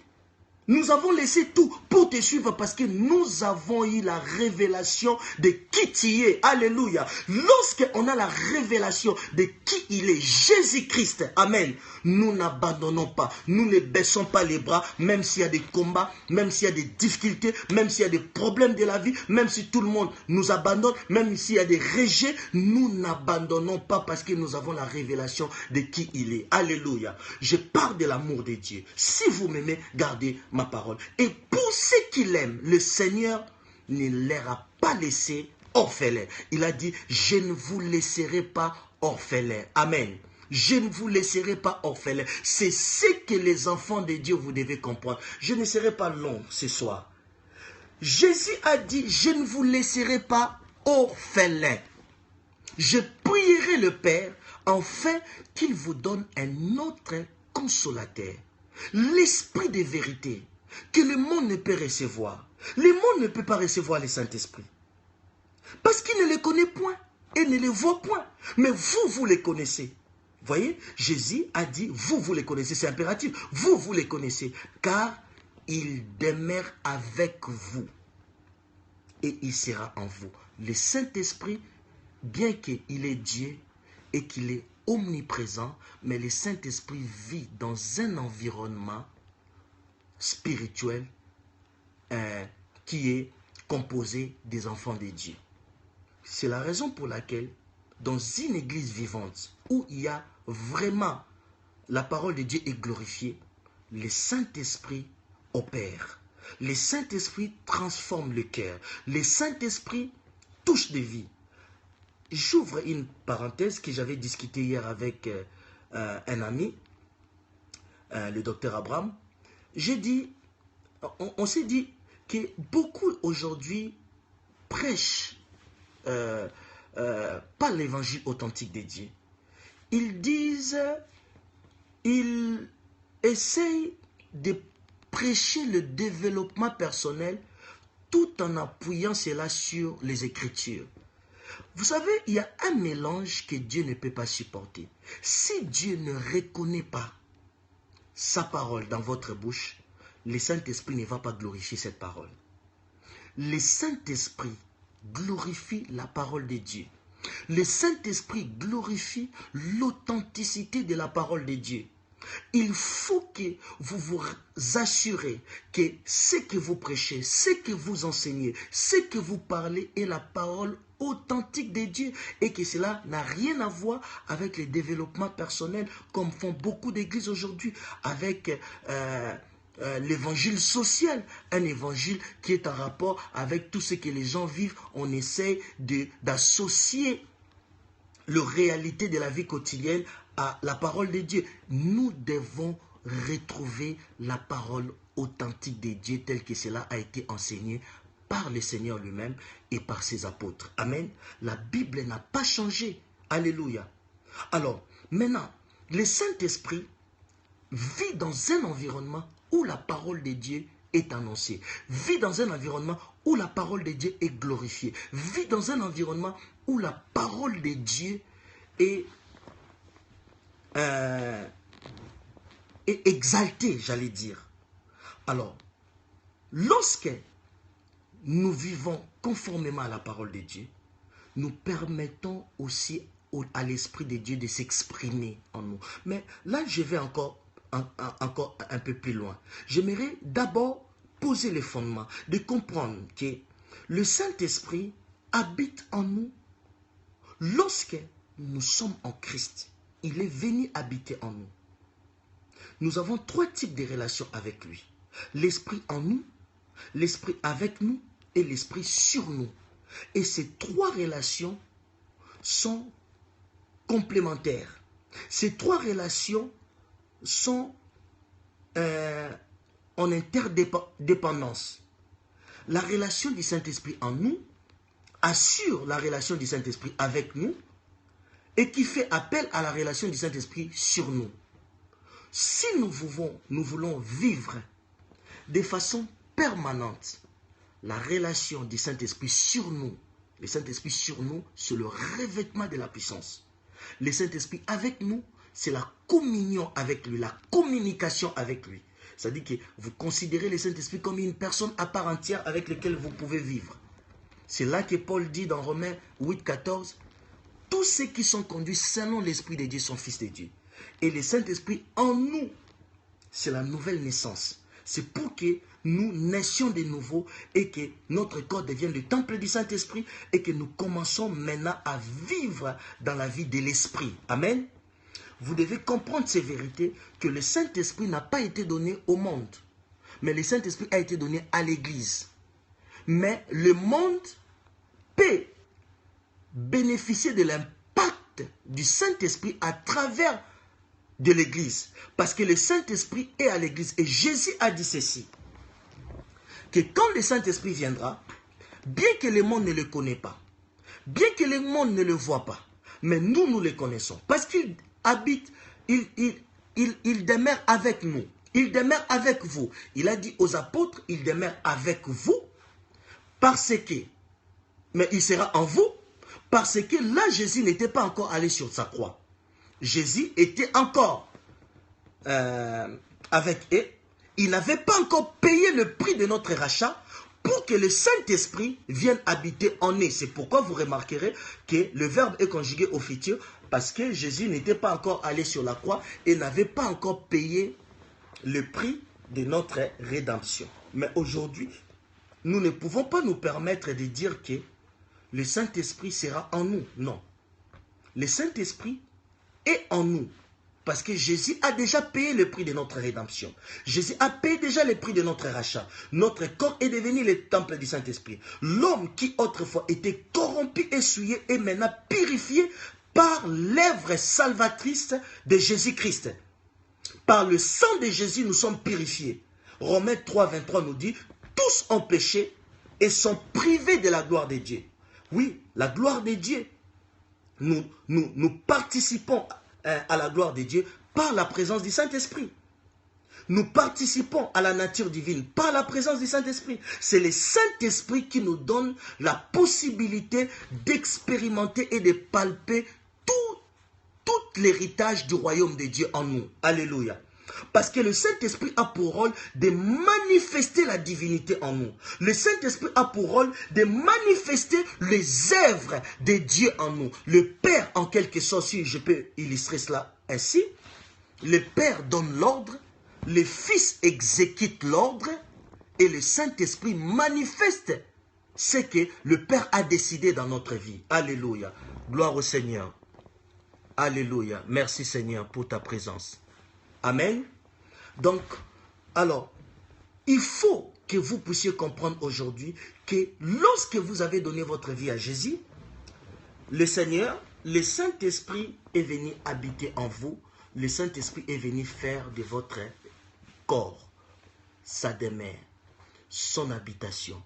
Nous avons laissé tout pour te suivre parce que nous avons eu la révélation de qui tu es. Alléluia. Lorsqu'on a la révélation de qui il est, Jésus-Christ, amen, nous n'abandonnons pas. Nous ne baissons pas les bras, même s'il y a des combats, même s'il y a des difficultés, même s'il y a des problèmes de la vie, même si tout le monde nous abandonne, même s'il y a des rejets, nous n'abandonnons pas parce que nous avons la révélation de qui il est. Alléluia. Je parle de l'amour de Dieu. Si vous m'aimez, gardez ma parole. Et pour ceux qui l'aiment, le Seigneur ne leur a pas laissé orphelins. Il a dit, je ne vous laisserai pas orphelins. Amen. Je ne vous laisserai pas orphelins. C'est ce que les enfants de Dieu, vous devez comprendre. Je ne serai pas long ce soir. Jésus a dit, je ne vous laisserai pas orphelins. Je prierai le Père, afin qu'il vous donne un autre consolateur. L'esprit de vérité que le monde ne peut recevoir. Le monde ne peut pas recevoir le Saint-Esprit. Parce qu'il ne le connaît point et ne le voit point. Mais vous, vous les connaissez. Voyez, Jésus a dit, vous les connaissez. C'est impératif. Vous les connaissez. Car il demeure avec vous. Et il sera en vous. Le Saint-Esprit, bien qu'il est Dieu et qu'il est omniprésent, mais le Saint-Esprit vit dans un environnement spirituel qui est composé des enfants de Dieu. C'est la raison pour laquelle, dans une église vivante, où il y a vraiment la parole de Dieu est glorifiée, le Saint-Esprit opère. Le Saint-Esprit transforme le cœur. Le Saint-Esprit touche des vies. J'ouvre une parenthèse que j'avais discuté hier avec un ami, le docteur Abraham. J'ai dit, on s'est dit que beaucoup aujourd'hui prêchent pas l'évangile authentique de Dieu. Ils disent, ils essayent de prêcher le développement personnel tout en appuyant cela sur les Écritures. Vous savez, il y a un mélange que Dieu ne peut pas supporter. Si Dieu ne reconnaît pas sa parole dans votre bouche, le Saint-Esprit ne va pas glorifier cette parole. Le Saint-Esprit glorifie la parole de Dieu. Le Saint-Esprit glorifie l'authenticité de la parole de Dieu. Il faut que vous vous assurez que ce que vous prêchez, ce que vous enseignez, ce que vous parlez est la parole authentique de Dieu et que cela n'a rien à voir avec le développement personnel comme font beaucoup d'églises aujourd'hui avec l'évangile social, un évangile qui est en rapport avec tout ce que les gens vivent. On essaie d'associer la réalité de la vie quotidienne à la parole de Dieu. Nous devons retrouver la parole authentique de Dieu telle que cela a été enseigné par le Seigneur lui-même et par ses apôtres. Amen. La Bible n'a pas changé. Alléluia. Alors, maintenant, le Saint-Esprit vit dans un environnement où la parole de Dieu est annoncée. Vit dans un environnement où la parole de Dieu est glorifiée. Vit dans un environnement où la parole de Dieu est exaltée, j'allais dire. Alors, lorsque nous vivons conformément à la parole de Dieu, nous permettons aussi à l'Esprit de Dieu de s'exprimer en nous. Mais là, je vais encore un peu plus loin. J'aimerais d'abord poser les fondements, de comprendre que le Saint-Esprit habite en nous lorsque nous sommes en Christ. il est venu habiter en nous. Nous avons 3 types de relations avec lui. L'esprit en nous, l'esprit avec nous et l'esprit sur nous. Et ces 3 relations sont complémentaires. Ces 3 relations sont en interdépendance. La relation du Saint-Esprit en nous assure la relation du Saint-Esprit avec nous et qui fait appel à la relation du Saint-Esprit sur nous. Si nous voulons vivre de façon permanente la relation du Saint-Esprit sur nous, le Saint-Esprit sur nous, c'est le revêtement de la puissance. Le Saint-Esprit avec nous, c'est la communion avec lui, la communication avec lui. C'est-à-dire que vous considérez le Saint-Esprit comme une personne à part entière avec laquelle vous pouvez vivre. C'est là que Paul dit dans Romains 8, 14, « Tous ceux qui sont conduits selon l'Esprit de Dieu sont fils de Dieu. » Et le Saint-Esprit en nous, c'est la nouvelle naissance. C'est pour que nous naissions de nouveau et que notre corps devienne le temple du Saint-Esprit et que nous commençons maintenant à vivre dans la vie de l'Esprit. Amen. Vous devez comprendre ces vérités que le Saint-Esprit n'a pas été donné au monde, mais le Saint-Esprit a été donné à l'Église. Mais le monde peut bénéficier de l'impact du Saint-Esprit à travers de l'Église. Parce que le Saint-Esprit est à l'Église. Et Jésus a dit ceci, que quand le Saint-Esprit viendra, bien que le monde ne le connaisse pas, bien que le monde ne le voit pas, mais nous le connaissons. Parce qu'il habite, il demeure avec nous. Il demeure avec vous. Il a dit aux apôtres, il demeure avec vous parce que, mais il sera en vous, parce que là, Jésus n'était pas encore allé sur sa croix. Jésus était encore avec eux. Il n'avait pas encore payé le prix de notre rachat pour que le Saint-Esprit vienne habiter en eux. C'est pourquoi vous remarquerez que le verbe est conjugué au futur, parce que Jésus n'était pas encore allé sur la croix et n'avait pas encore payé le prix de notre rédemption. Mais aujourd'hui, nous ne pouvons pas nous permettre de dire que le Saint-Esprit sera en nous. Non. Le Saint-Esprit est en nous. Parce que Jésus a déjà payé le prix de notre rédemption. Jésus a payé déjà le prix de notre rachat. Notre corps est devenu le temple du Saint-Esprit. L'homme qui autrefois était corrompu et souillé est maintenant purifié par l'œuvre salvatrice de Jésus-Christ. Par le sang de Jésus, nous sommes purifiés. Romains 3, 23 nous dit, tous ont péché et sont privés de la gloire de Dieu. Oui, la gloire de Dieu. Nous participons à la gloire de Dieu par la présence du Saint-Esprit. Nous participons à la nature divine par la présence du Saint-Esprit. C'est le Saint-Esprit qui nous donne la possibilité d'expérimenter et de palper tout l'héritage du royaume de Dieu en nous. Alléluia. Parce que le Saint-Esprit a pour rôle de manifester la divinité en nous. Le Saint-Esprit a pour rôle de manifester les œuvres de Dieu en nous. Le Père, en quelque sorte, si je peux illustrer cela ainsi, le Père donne l'ordre, le Fils exécute l'ordre et le Saint-Esprit manifeste ce que le Père a décidé dans notre vie. Alléluia. Gloire au Seigneur. Alléluia. Merci Seigneur pour ta présence. Amen. Donc, alors, il faut que vous puissiez comprendre aujourd'hui que lorsque vous avez donné votre vie à Jésus, le Seigneur, le Saint-Esprit est venu habiter en vous. Le Saint-Esprit est venu faire de votre corps sa demeure, son habitation.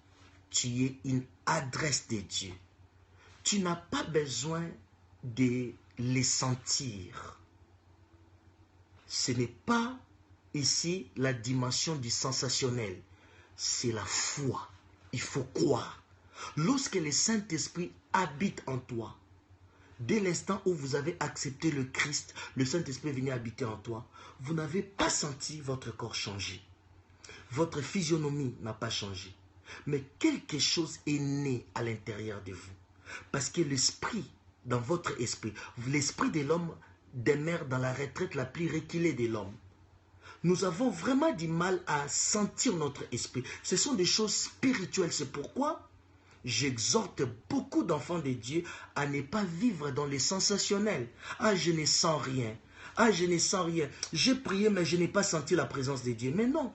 Tu es une adresse de Dieu. Tu n'as pas besoin de les sentir. Ce n'est pas ici la dimension du sensationnel, c'est la foi. Il faut croire. Lorsque le Saint-Esprit habite en toi, dès l'instant où vous avez accepté le Christ, le Saint-Esprit est venu habiter en toi, vous n'avez pas senti votre corps changer. Votre physionomie n'a pas changé. Mais quelque chose est né à l'intérieur de vous. Parce que l'esprit, dans votre esprit, l'esprit de l'homme demeure dans la retraite la plus reculée de l'homme. Nous avons vraiment du mal à sentir notre esprit. Ce sont des choses spirituelles. C'est pourquoi j'exhorte beaucoup d'enfants de Dieu à ne pas vivre dans les sensationnels. Ah, je ne sens rien. Ah, je ne sens rien. J'ai prié, mais je n'ai pas senti la présence de Dieu. Mais non,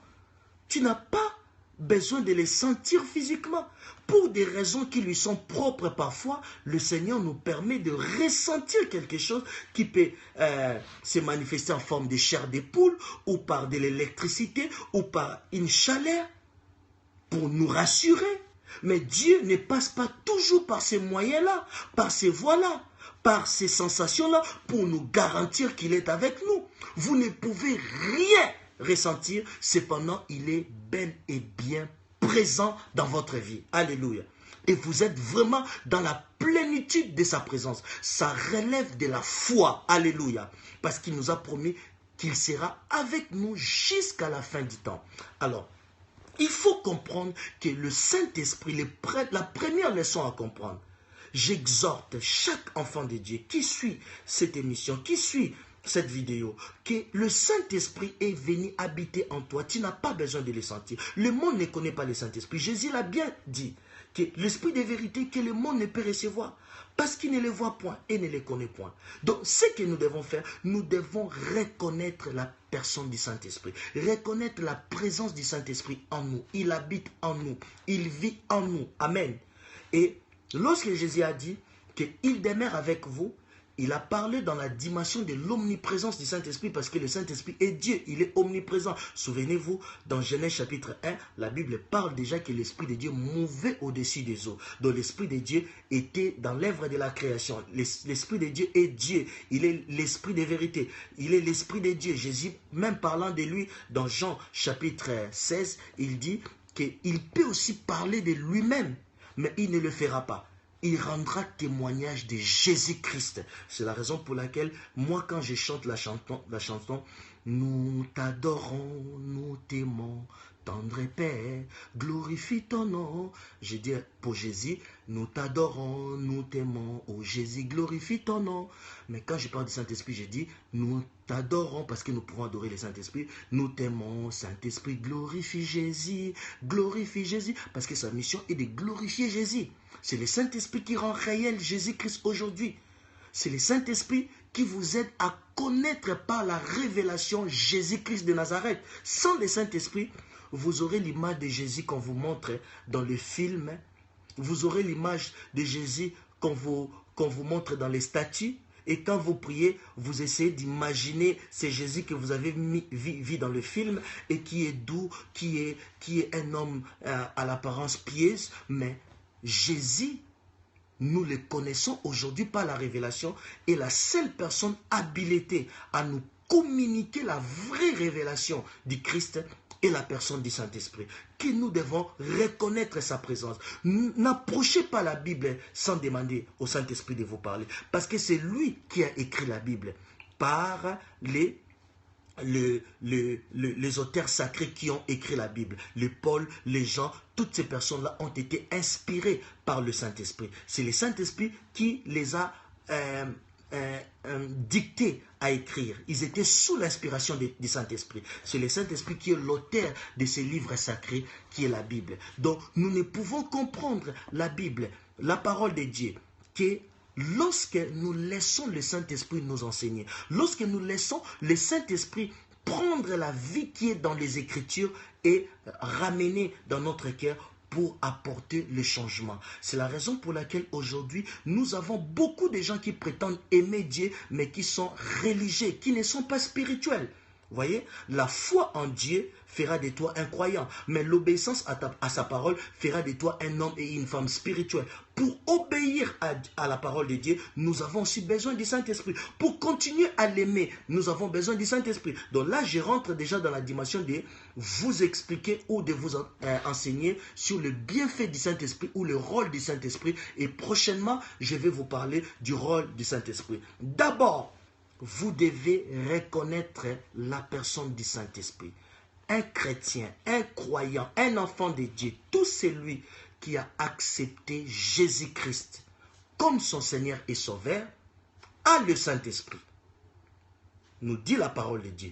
tu n'as pas besoin de les sentir physiquement. Pour des raisons qui lui sont propres parfois, le Seigneur nous permet de ressentir quelque chose qui peut se manifester en forme de chair de poule ou par de l'électricité ou par une chaleur pour nous rassurer. Mais Dieu ne passe pas toujours par ces moyens-là, par ces voies-là, par ces sensations-là pour nous garantir qu'il est avec nous. Vous ne pouvez rien ressentir, cependant il est bel et bien présent dans votre vie. Alléluia. Et vous êtes vraiment dans la plénitude de sa présence. Ça relève de la foi. Alléluia. Parce qu'il nous a promis qu'il sera avec nous jusqu'à la fin du temps. Alors, il faut comprendre que le Saint-Esprit, la première leçon à comprendre, j'exhorte chaque enfant de Dieu qui suit cette émission, qui suit cette vidéo, que le Saint-Esprit est venu habiter en toi. Tu n'as pas besoin de le sentir. Le monde ne connaît pas le Saint-Esprit. Jésus l'a bien dit, que l'Esprit de vérité que le monde ne peut recevoir, parce qu'il ne le voit point et ne le connaît point. Donc, ce que nous devons faire, nous devons reconnaître la personne du Saint-Esprit, reconnaître la présence du Saint-Esprit en nous. Il habite en nous, il vit en nous. Amen. Et lorsque Jésus a dit qu'il demeure avec vous, il a parlé dans la dimension de l'omniprésence du Saint-Esprit parce que le Saint-Esprit est Dieu, il est omniprésent. Souvenez-vous, dans Genèse chapitre 1, la Bible parle déjà que l'Esprit de Dieu mouvait au-dessus des eaux. Donc l'Esprit de Dieu était dans l'œuvre de la création. L'Esprit de Dieu est Dieu, il est l'Esprit de vérité, il est l'Esprit de Dieu. Jésus, même parlant de lui, dans Jean chapitre 16, il dit qu'il peut aussi parler de lui-même, mais il ne le fera pas. Il rendra témoignage de Jésus-Christ. C'est la raison pour laquelle, moi, quand je chante la chanson, nous t'adorons, nous t'aimons, tendre Père, glorifie ton nom. Je dis pour Jésus, nous t'adorons, nous t'aimons, oh Jésus, glorifie ton nom. Mais quand je parle du Saint-Esprit, je dis, nous t'adorons parce que nous pouvons adorer le Saint-Esprit. Nous t'aimons, Saint-Esprit, glorifie Jésus, parce que sa mission est de glorifier Jésus. C'est le Saint-Esprit qui rend réel Jésus-Christ aujourd'hui. C'est le Saint-Esprit qui vous aide à connaître par la révélation Jésus-Christ de Nazareth. Sans le Saint-Esprit, vous aurez l'image de Jésus qu'on vous montre dans le film. Vous aurez l'image de Jésus qu'on vous montre dans les statues. Et quand vous priez, vous essayez d'imaginer ce Jésus que vous avez vu dans le film et qui est doux, qui est un homme à l'apparence pieuse, mais Jésus, nous le connaissons aujourd'hui par la révélation et la seule personne habilitée à nous communiquer la vraie révélation du Christ est la personne du Saint-Esprit, que nous devons reconnaître sa présence. N'approchez pas la Bible sans demander au Saint-Esprit de vous parler, parce que c'est lui qui a écrit la Bible par les auteurs sacrés qui ont écrit la Bible, les Paul, les Jean, toutes ces personnes-là ont été inspirées par le Saint-Esprit. C'est le Saint-Esprit qui les a dictés à écrire. Ils étaient sous l'inspiration du Saint-Esprit. C'est le Saint-Esprit qui est l'auteur de ces livres sacrés qui est la Bible. Donc, nous ne pouvons comprendre la Bible, la parole de Dieu, que lorsque nous laissons le Saint-Esprit nous enseigner, lorsque nous laissons le Saint-Esprit prendre la vie qui est dans les Écritures et ramener dans notre cœur pour apporter le changement. C'est la raison pour laquelle aujourd'hui, nous avons beaucoup de gens qui prétendent aimer Dieu, mais qui sont religieux, qui ne sont pas spirituels. Vous voyez, la foi en Dieu fera de toi un croyant, mais l'obéissance à sa parole fera de toi un homme et une femme spirituelle. Pour obéir à la parole de Dieu, nous avons aussi besoin du Saint-Esprit. Pour continuer à l'aimer, nous avons besoin du Saint-Esprit. Donc là, je rentre déjà dans la dimension de vous expliquer ou de vous enseigner sur le bienfait du Saint-Esprit ou le rôle du Saint-Esprit. Et prochainement, je vais vous parler du rôle du Saint-Esprit. D'abord, vous devez reconnaître la personne du Saint-Esprit. Un chrétien, un croyant, un enfant de Dieu, tout celui qui a accepté Jésus-Christ comme son Seigneur et Sauveur, a le Saint-Esprit. Nous dit la parole de Dieu.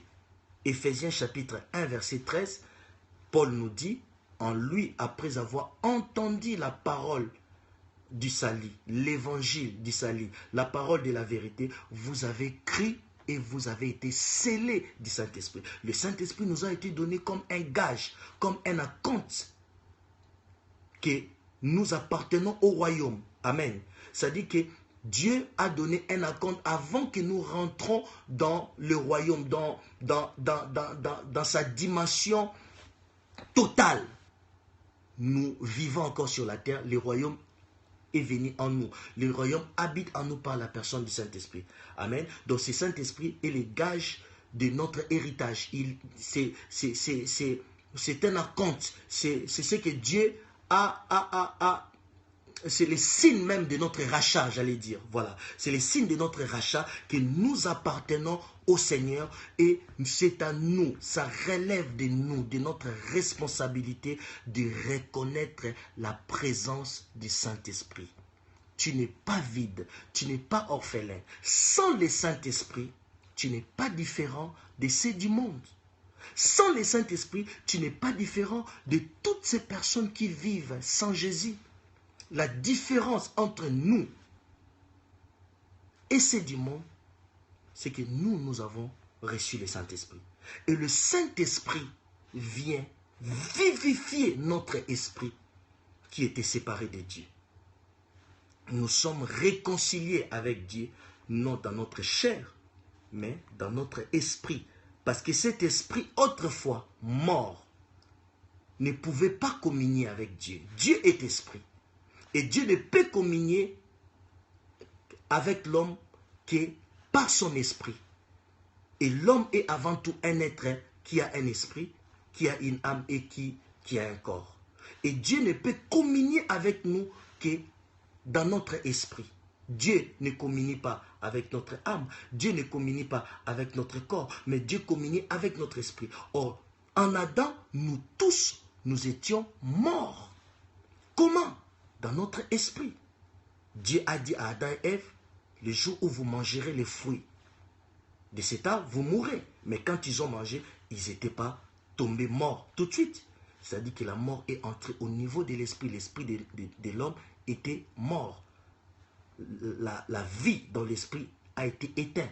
Éphésiens chapitre 1, verset 13, Paul nous dit, en lui, après avoir entendu la parole du salut, l'évangile du salut, la parole de la vérité, vous avez cru et vous avez été scellés du Saint-Esprit. Le Saint-Esprit nous a été donné comme un gage, comme un acompte que nous appartenons au royaume. Amen. C'est-à-dire que Dieu a donné un acompte avant que nous rentrons dans le royaume, dans sa dimension totale. Nous vivons encore sur la terre, le royaume est venu en nous. Le royaume habite en nous par la personne du Saint-Esprit. Amen. Donc ce Saint-Esprit est le gage de notre héritage. C'est un acompte. C'est ce que Dieu a c'est le signe même de notre rachat, j'allais dire. Voilà. C'est le signe de notre rachat que nous appartenons au Seigneur et c'est à nous, ça relève de nous, de notre responsabilité de reconnaître la présence du Saint-Esprit. Tu n'es pas vide, tu n'es pas orphelin. Sans le Saint-Esprit, tu n'es pas différent de ceux du monde. Sans le Saint-Esprit, tu n'es pas différent de toutes ces personnes qui vivent sans Jésus. La différence entre nous et ceux du monde, c'est que nous avons reçu le Saint-Esprit. Et le Saint-Esprit vient vivifier notre esprit qui était séparé de Dieu. Nous sommes réconciliés avec Dieu, non dans notre chair, mais dans notre esprit. Parce que cet esprit, autrefois mort, ne pouvait pas communier avec Dieu. Dieu est esprit. Et Dieu ne peut communier avec l'homme que par son esprit. Et l'homme est avant tout un être qui a un esprit, qui a une âme et qui a un corps. Et Dieu ne peut communier avec nous que dans notre esprit. Dieu ne communie pas avec notre âme, Dieu ne communie pas avec notre corps, mais Dieu communie avec notre esprit. Or, en Adam, nous tous, nous étions morts. Comment? Dans notre esprit. Dieu a dit à Adam et Ève, le jour où vous mangerez les fruits de cet arbre, vous mourrez. Mais quand ils ont mangé, ils n'étaient pas tombés morts tout de suite. C'est-à-dire que la mort est entrée au niveau de l'esprit. L'esprit de l'homme était mort. La vie dans l'esprit a été éteinte.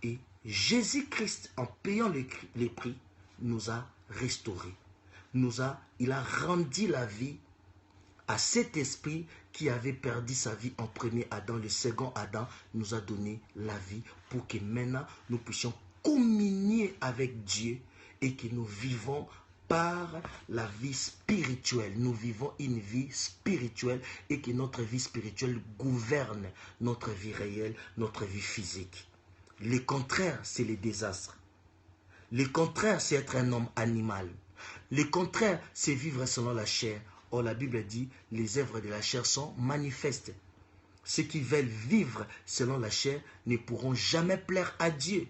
Et Jésus-Christ, en payant les prix, nous a restaurés. Il a rendu la vie à cet esprit qui avait perdu sa vie en premier Adam. Le second Adam nous a donné la vie pour que maintenant nous puissions communier avec Dieu et que nous vivons par la vie spirituelle. Nous vivons une vie spirituelle et que notre vie spirituelle gouverne notre vie réelle, notre vie physique. Le contraire, c'est le désastre. Le contraire, c'est être un homme animal. Le contraire, c'est vivre selon la chair. Or, la Bible dit, les œuvres de la chair sont manifestes. Ceux qui veulent vivre selon la chair ne pourront jamais plaire à Dieu.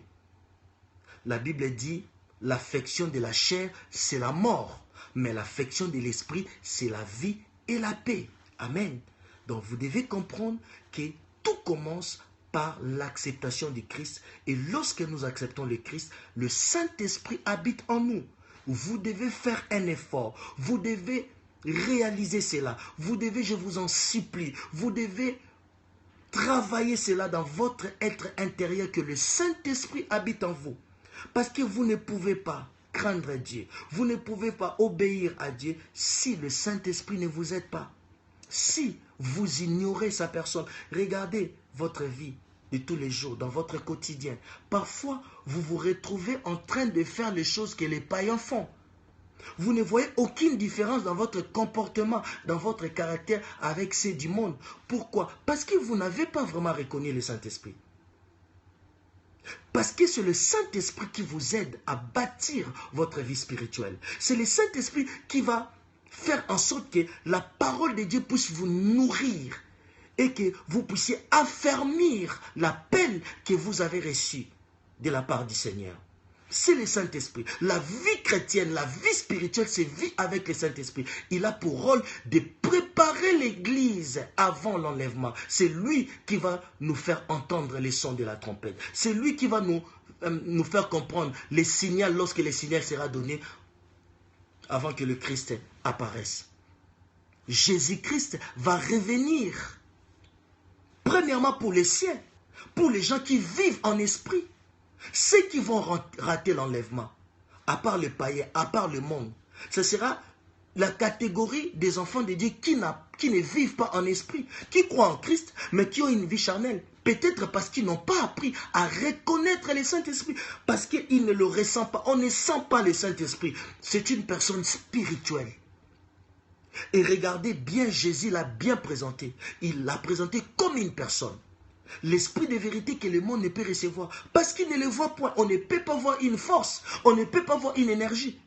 La Bible dit, l'affection de la chair, c'est la mort. Mais l'affection de l'esprit, c'est la vie et la paix. Amen. Donc, vous devez comprendre que tout commence par l'acceptation du Christ. Et lorsque nous acceptons le Christ, le Saint-Esprit habite en nous. Vous devez faire un effort. Vous devez réaliser cela. Vous devez, je vous en supplie, vous devez travailler cela dans votre être intérieur, que le Saint-Esprit habite en vous. Parce que vous ne pouvez pas craindre Dieu. Vous ne pouvez pas obéir à Dieu si le Saint-Esprit ne vous aide pas. Si vous ignorez sa personne, regardez votre vie de tous les jours, dans votre quotidien. Parfois, vous vous retrouvez en train de faire les choses que les païens font. Vous ne voyez aucune différence dans votre comportement, dans votre caractère avec ceux du monde. Pourquoi? Parce que vous n'avez pas vraiment reconnu le Saint-Esprit. Parce que c'est le Saint-Esprit qui vous aide à bâtir votre vie spirituelle. C'est le Saint-Esprit qui va faire en sorte que la parole de Dieu puisse vous nourrir et que vous puissiez affermir l'appel que vous avez reçu de la part du Seigneur. C'est le Saint-Esprit. La vie chrétienne, la vie spirituelle, c'est vie avec le Saint-Esprit. Il a pour rôle de préparer l'Église avant l'enlèvement. C'est lui qui va nous faire entendre les sons de la trompette. C'est lui qui va nous faire comprendre les signaux lorsque le signal sera donné avant que le Christ apparaisse. Jésus-Christ va revenir. Premièrement pour les siens, pour les gens qui vivent en esprit. Ceux qui vont rater l'enlèvement, à part les païens, à part le monde, ce sera la catégorie des enfants de Dieu qui ne vivent pas en esprit, qui croient en Christ, mais qui ont une vie charnelle. Peut-être parce qu'ils n'ont pas appris à reconnaître le Saint-Esprit, parce qu'ils ne le ressentent pas. On ne sent pas le Saint-Esprit. C'est une personne spirituelle. Et regardez bien, Jésus l'a bien présenté. Il l'a présenté comme une personne. L'esprit de vérité que le monde ne peut recevoir. Parce qu'il ne le voit point. On ne peut pas voir une force. On ne peut pas voir une énergie.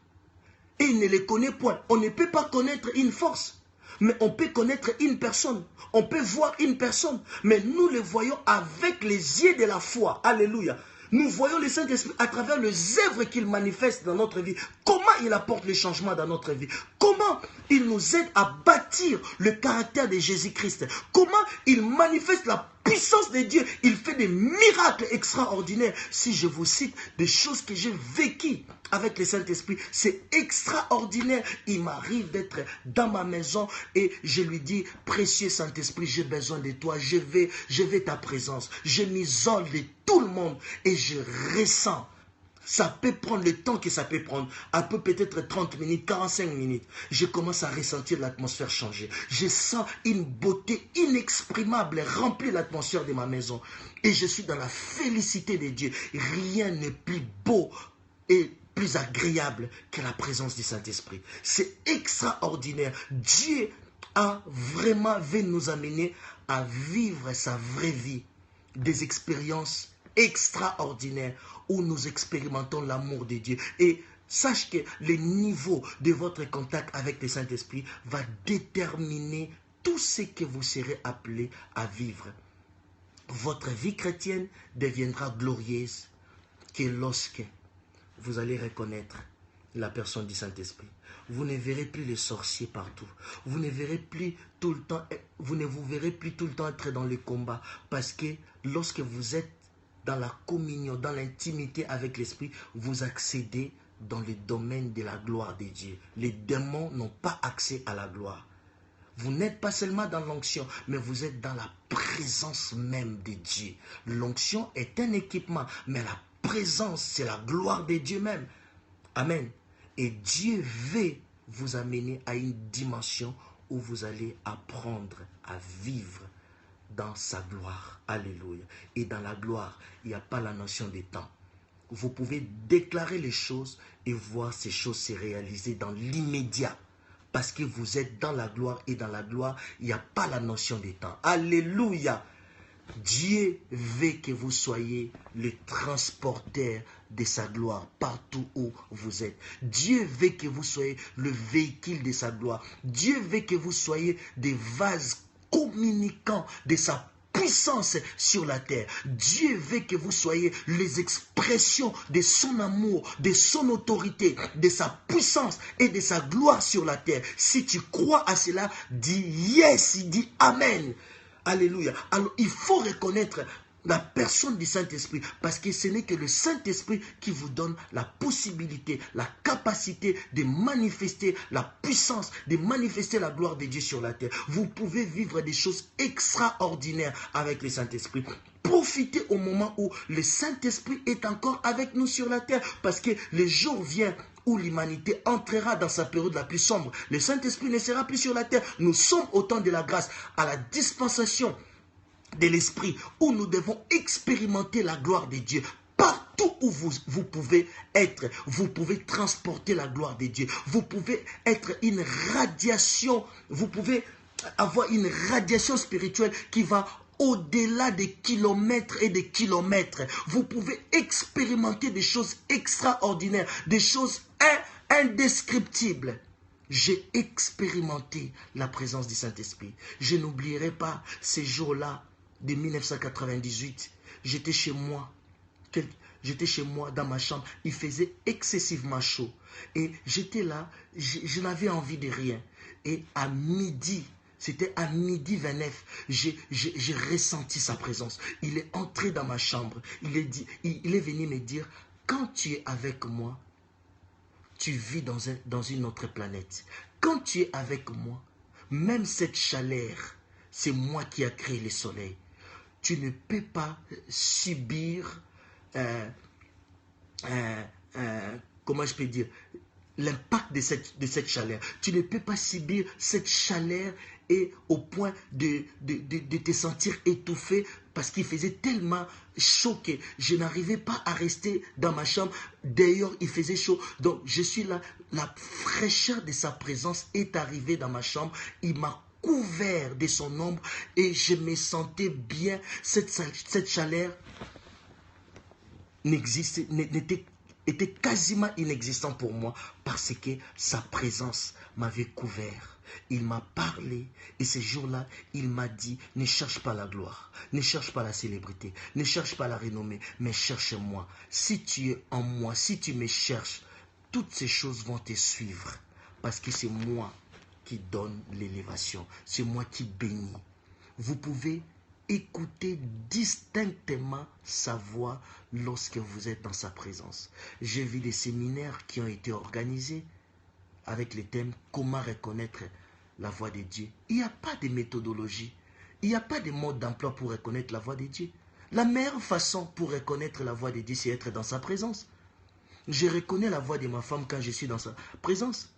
Et il ne les connaît point. On ne peut pas connaître une force. Mais on peut connaître une personne. On peut voir une personne. Mais nous le voyons avec les yeux de la foi. Alléluia. Nous voyons le Saint-Esprit à travers les œuvres qu'il manifeste dans notre vie. Comment il apporte le changement dans notre vie. Comment il nous aide à bâtir le caractère de Jésus-Christ. Comment il manifeste la puissance de Dieu. Il fait des miracles extraordinaires. Si je vous cite des choses que j'ai vécues avec le Saint-Esprit, c'est extraordinaire. Il m'arrive d'être dans ma maison et je lui dis, précieux Saint-Esprit, j'ai besoin de toi. Je veux ta présence. Je m'isole de tout le monde et je ressens. Ça peut prendre le temps que ça peut prendre. Un peu peut-être 30 minutes, 45 minutes. Je commence à ressentir l'atmosphère changer. Je sens une beauté inexprimable remplir l'atmosphère de ma maison. Et je suis dans la félicité de Dieu. Rien n'est plus beau et plus agréable que la présence du Saint-Esprit. C'est extraordinaire. Dieu a vraiment veut nous amener à vivre sa vraie vie. Des expériences extraordinaires où nous expérimentons l'amour de Dieu. Et sache que le niveau de votre contact avec le Saint-Esprit va déterminer tout ce que vous serez appelé à vivre. Votre vie chrétienne deviendra glorieuse que lorsque vous allez reconnaître la personne du Saint-Esprit. Vous ne verrez plus les sorciers partout. Vous ne verrez plus tout le temps, vous ne vous verrez plus tout le temps être dans le combat. Parce que lorsque vous êtes dans la communion, dans l'intimité avec l'Esprit, vous accédez dans le domaine de la gloire de Dieu. Les démons n'ont pas accès à la gloire. Vous n'êtes pas seulement dans l'onction, mais vous êtes dans la présence même de Dieu. L'onction est un équipement, mais la présence, c'est la gloire de Dieu même. Amen. Et Dieu veut vous amener à une dimension où vous allez apprendre à vivre dans sa gloire. Alléluia. Et dans la gloire, il n'y a pas la notion de temps. Vous pouvez déclarer les choses et voir ces choses se réaliser dans l'immédiat. Parce que vous êtes dans la gloire et dans la gloire, il n'y a pas la notion de temps. Alléluia. Dieu veut que vous soyez le transporteur de sa gloire partout où vous êtes. Dieu veut que vous soyez le véhicule de sa gloire. Dieu veut que vous soyez des vases communicants de sa puissance sur la terre. Dieu veut que vous soyez les expressions de son amour, de son autorité, de sa puissance et de sa gloire sur la terre. Si tu crois à cela, dis yes, dis amen. Alléluia. Alors, il faut reconnaître la personne du Saint-Esprit parce que ce n'est que le Saint-Esprit qui vous donne la possibilité, la capacité de manifester la puissance, de manifester la gloire de Dieu sur la terre. Vous pouvez vivre des choses extraordinaires avec le Saint-Esprit. Profitez au moment où le Saint-Esprit est encore avec nous sur la terre parce que le jour vient où l'humanité entrera dans sa période la plus sombre. Le Saint-Esprit ne sera plus sur la terre. Nous sommes au temps de la grâce, à la dispensation de l'Esprit, où nous devons expérimenter la gloire de Dieu. Partout où vous pouvez être, vous pouvez transporter la gloire de Dieu. Vous pouvez être une radiation, vous pouvez avoir une radiation spirituelle qui va au-delà des kilomètres et des kilomètres. Vous pouvez expérimenter des choses extraordinaires, des choses indescriptibles. J'ai expérimenté la présence du Saint-Esprit. Je n'oublierai pas ces jours-là de 1998. J'étais chez moi. J'étais chez moi dans ma chambre. Il faisait excessivement chaud. Et j'étais là, je n'avais envie de rien. Et à midi, c'était à midi 29, j'ai ressenti sa présence. Il est entré dans ma chambre. Il est venu me dire, quand tu es avec moi, tu vis dans une autre planète. Quand tu es avec moi, même cette chaleur, c'est moi qui ai créé le soleil. Tu ne peux pas subir, comment je peux dire, l'impact de cette chaleur. Tu ne peux pas subir cette chaleur et au point de te sentir étouffé parce qu'il faisait tellement chaud que je n'arrivais pas à rester dans ma chambre. D'ailleurs, il faisait chaud. Donc, je suis là. La fraîcheur de sa présence est arrivée dans ma chambre. Il m'a couvert de son ombre et je me sentais bien. Cette chaleur était quasiment inexistant pour moi parce que sa présence m'avait couvert. Il m'a parlé et ce jour-là, il m'a dit, ne cherche pas la gloire, ne cherche pas la célébrité, ne cherche pas la renommée, mais cherche-moi. Si tu es en moi, si tu me cherches, toutes ces choses vont te suivre parce que c'est moi qui donne l'élévation, c'est moi qui bénis. Vous pouvez écoutez distinctement sa voix lorsque vous êtes dans sa présence. J'ai vu des séminaires qui ont été organisés avec le thème « Comment reconnaître la voix de Dieu ». Il n'y a pas de méthodologie, il n'y a pas de mode d'emploi pour reconnaître la voix de Dieu. La meilleure façon pour reconnaître la voix de Dieu, c'est être dans sa présence. Je reconnais la voix de ma femme quand je suis dans sa présence.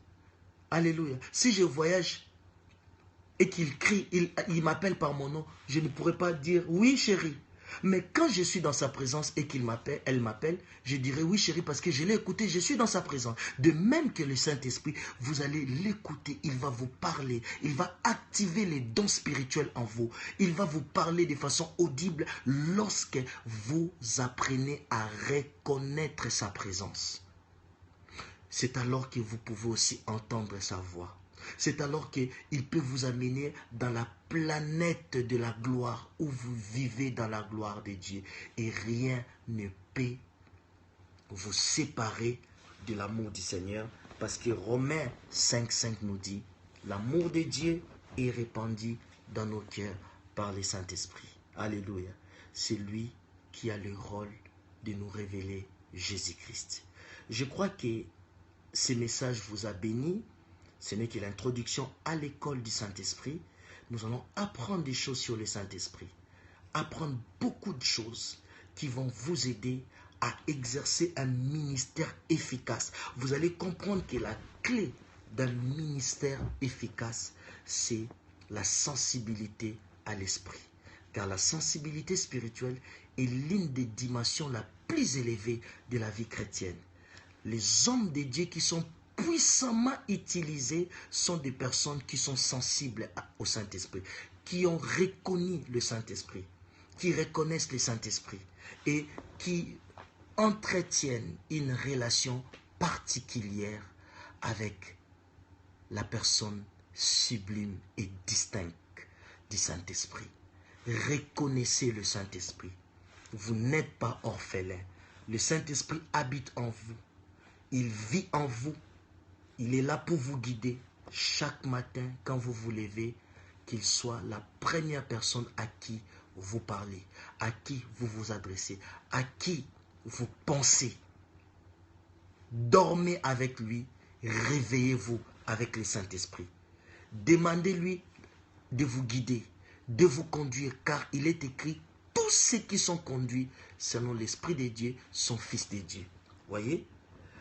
Alléluia. Si je voyage et qu'il crie, il m'appelle par mon nom, je ne pourrais pas dire « Oui, chérie ». Mais quand je suis dans sa présence et qu'il m'appelle, elle m'appelle, je dirai « Oui, chérie » parce que je l'ai écouté, je suis dans sa présence. De même que le Saint-Esprit, vous allez l'écouter, il va vous parler, il va activer les dons spirituels en vous. Il va vous parler de façon audible lorsque vous apprenez à reconnaître sa présence. C'est alors que vous pouvez aussi entendre sa voix. C'est alors qu'il peut vous amener dans la planète de la gloire où vous vivez dans la gloire de Dieu. Et rien ne peut vous séparer de l'amour du Seigneur. Parce que Romains 5,5 nous dit, l'amour de Dieu est répandu dans nos cœurs par le Saint-Esprit. Alléluia. C'est lui qui a le rôle de nous révéler Jésus-Christ. Je crois que ce message vous a béni. Ce n'est que l'introduction à l'école du Saint-Esprit. Nous allons apprendre des choses sur le Saint-Esprit. Apprendre beaucoup de choses qui vont vous aider à exercer un ministère efficace. Vous allez comprendre que la clé d'un ministère efficace, c'est la sensibilité à l'esprit. Car la sensibilité spirituelle est l'une des dimensions la plus élevée de la vie chrétienne. Les hommes de Dieu qui sont puissamment utilisés sont des personnes qui sont sensibles au Saint-Esprit, qui ont reconnu le Saint-Esprit, qui reconnaissent le Saint-Esprit et qui entretiennent une relation particulière avec la personne sublime et distincte du Saint-Esprit. Reconnaissez le Saint-Esprit. Vous n'êtes pas orphelin. Le Saint-Esprit habite en vous. Il vit en vous. Il est là pour vous guider chaque matin quand vous vous levez, qu'il soit la première personne à qui vous parlez, à qui vous vous adressez, à qui vous pensez. Dormez avec lui, réveillez-vous avec le Saint-Esprit. Demandez-lui de vous guider, de vous conduire, car il est écrit, tous ceux qui sont conduits selon l'Esprit de Dieu sont fils de Dieu. Voyez?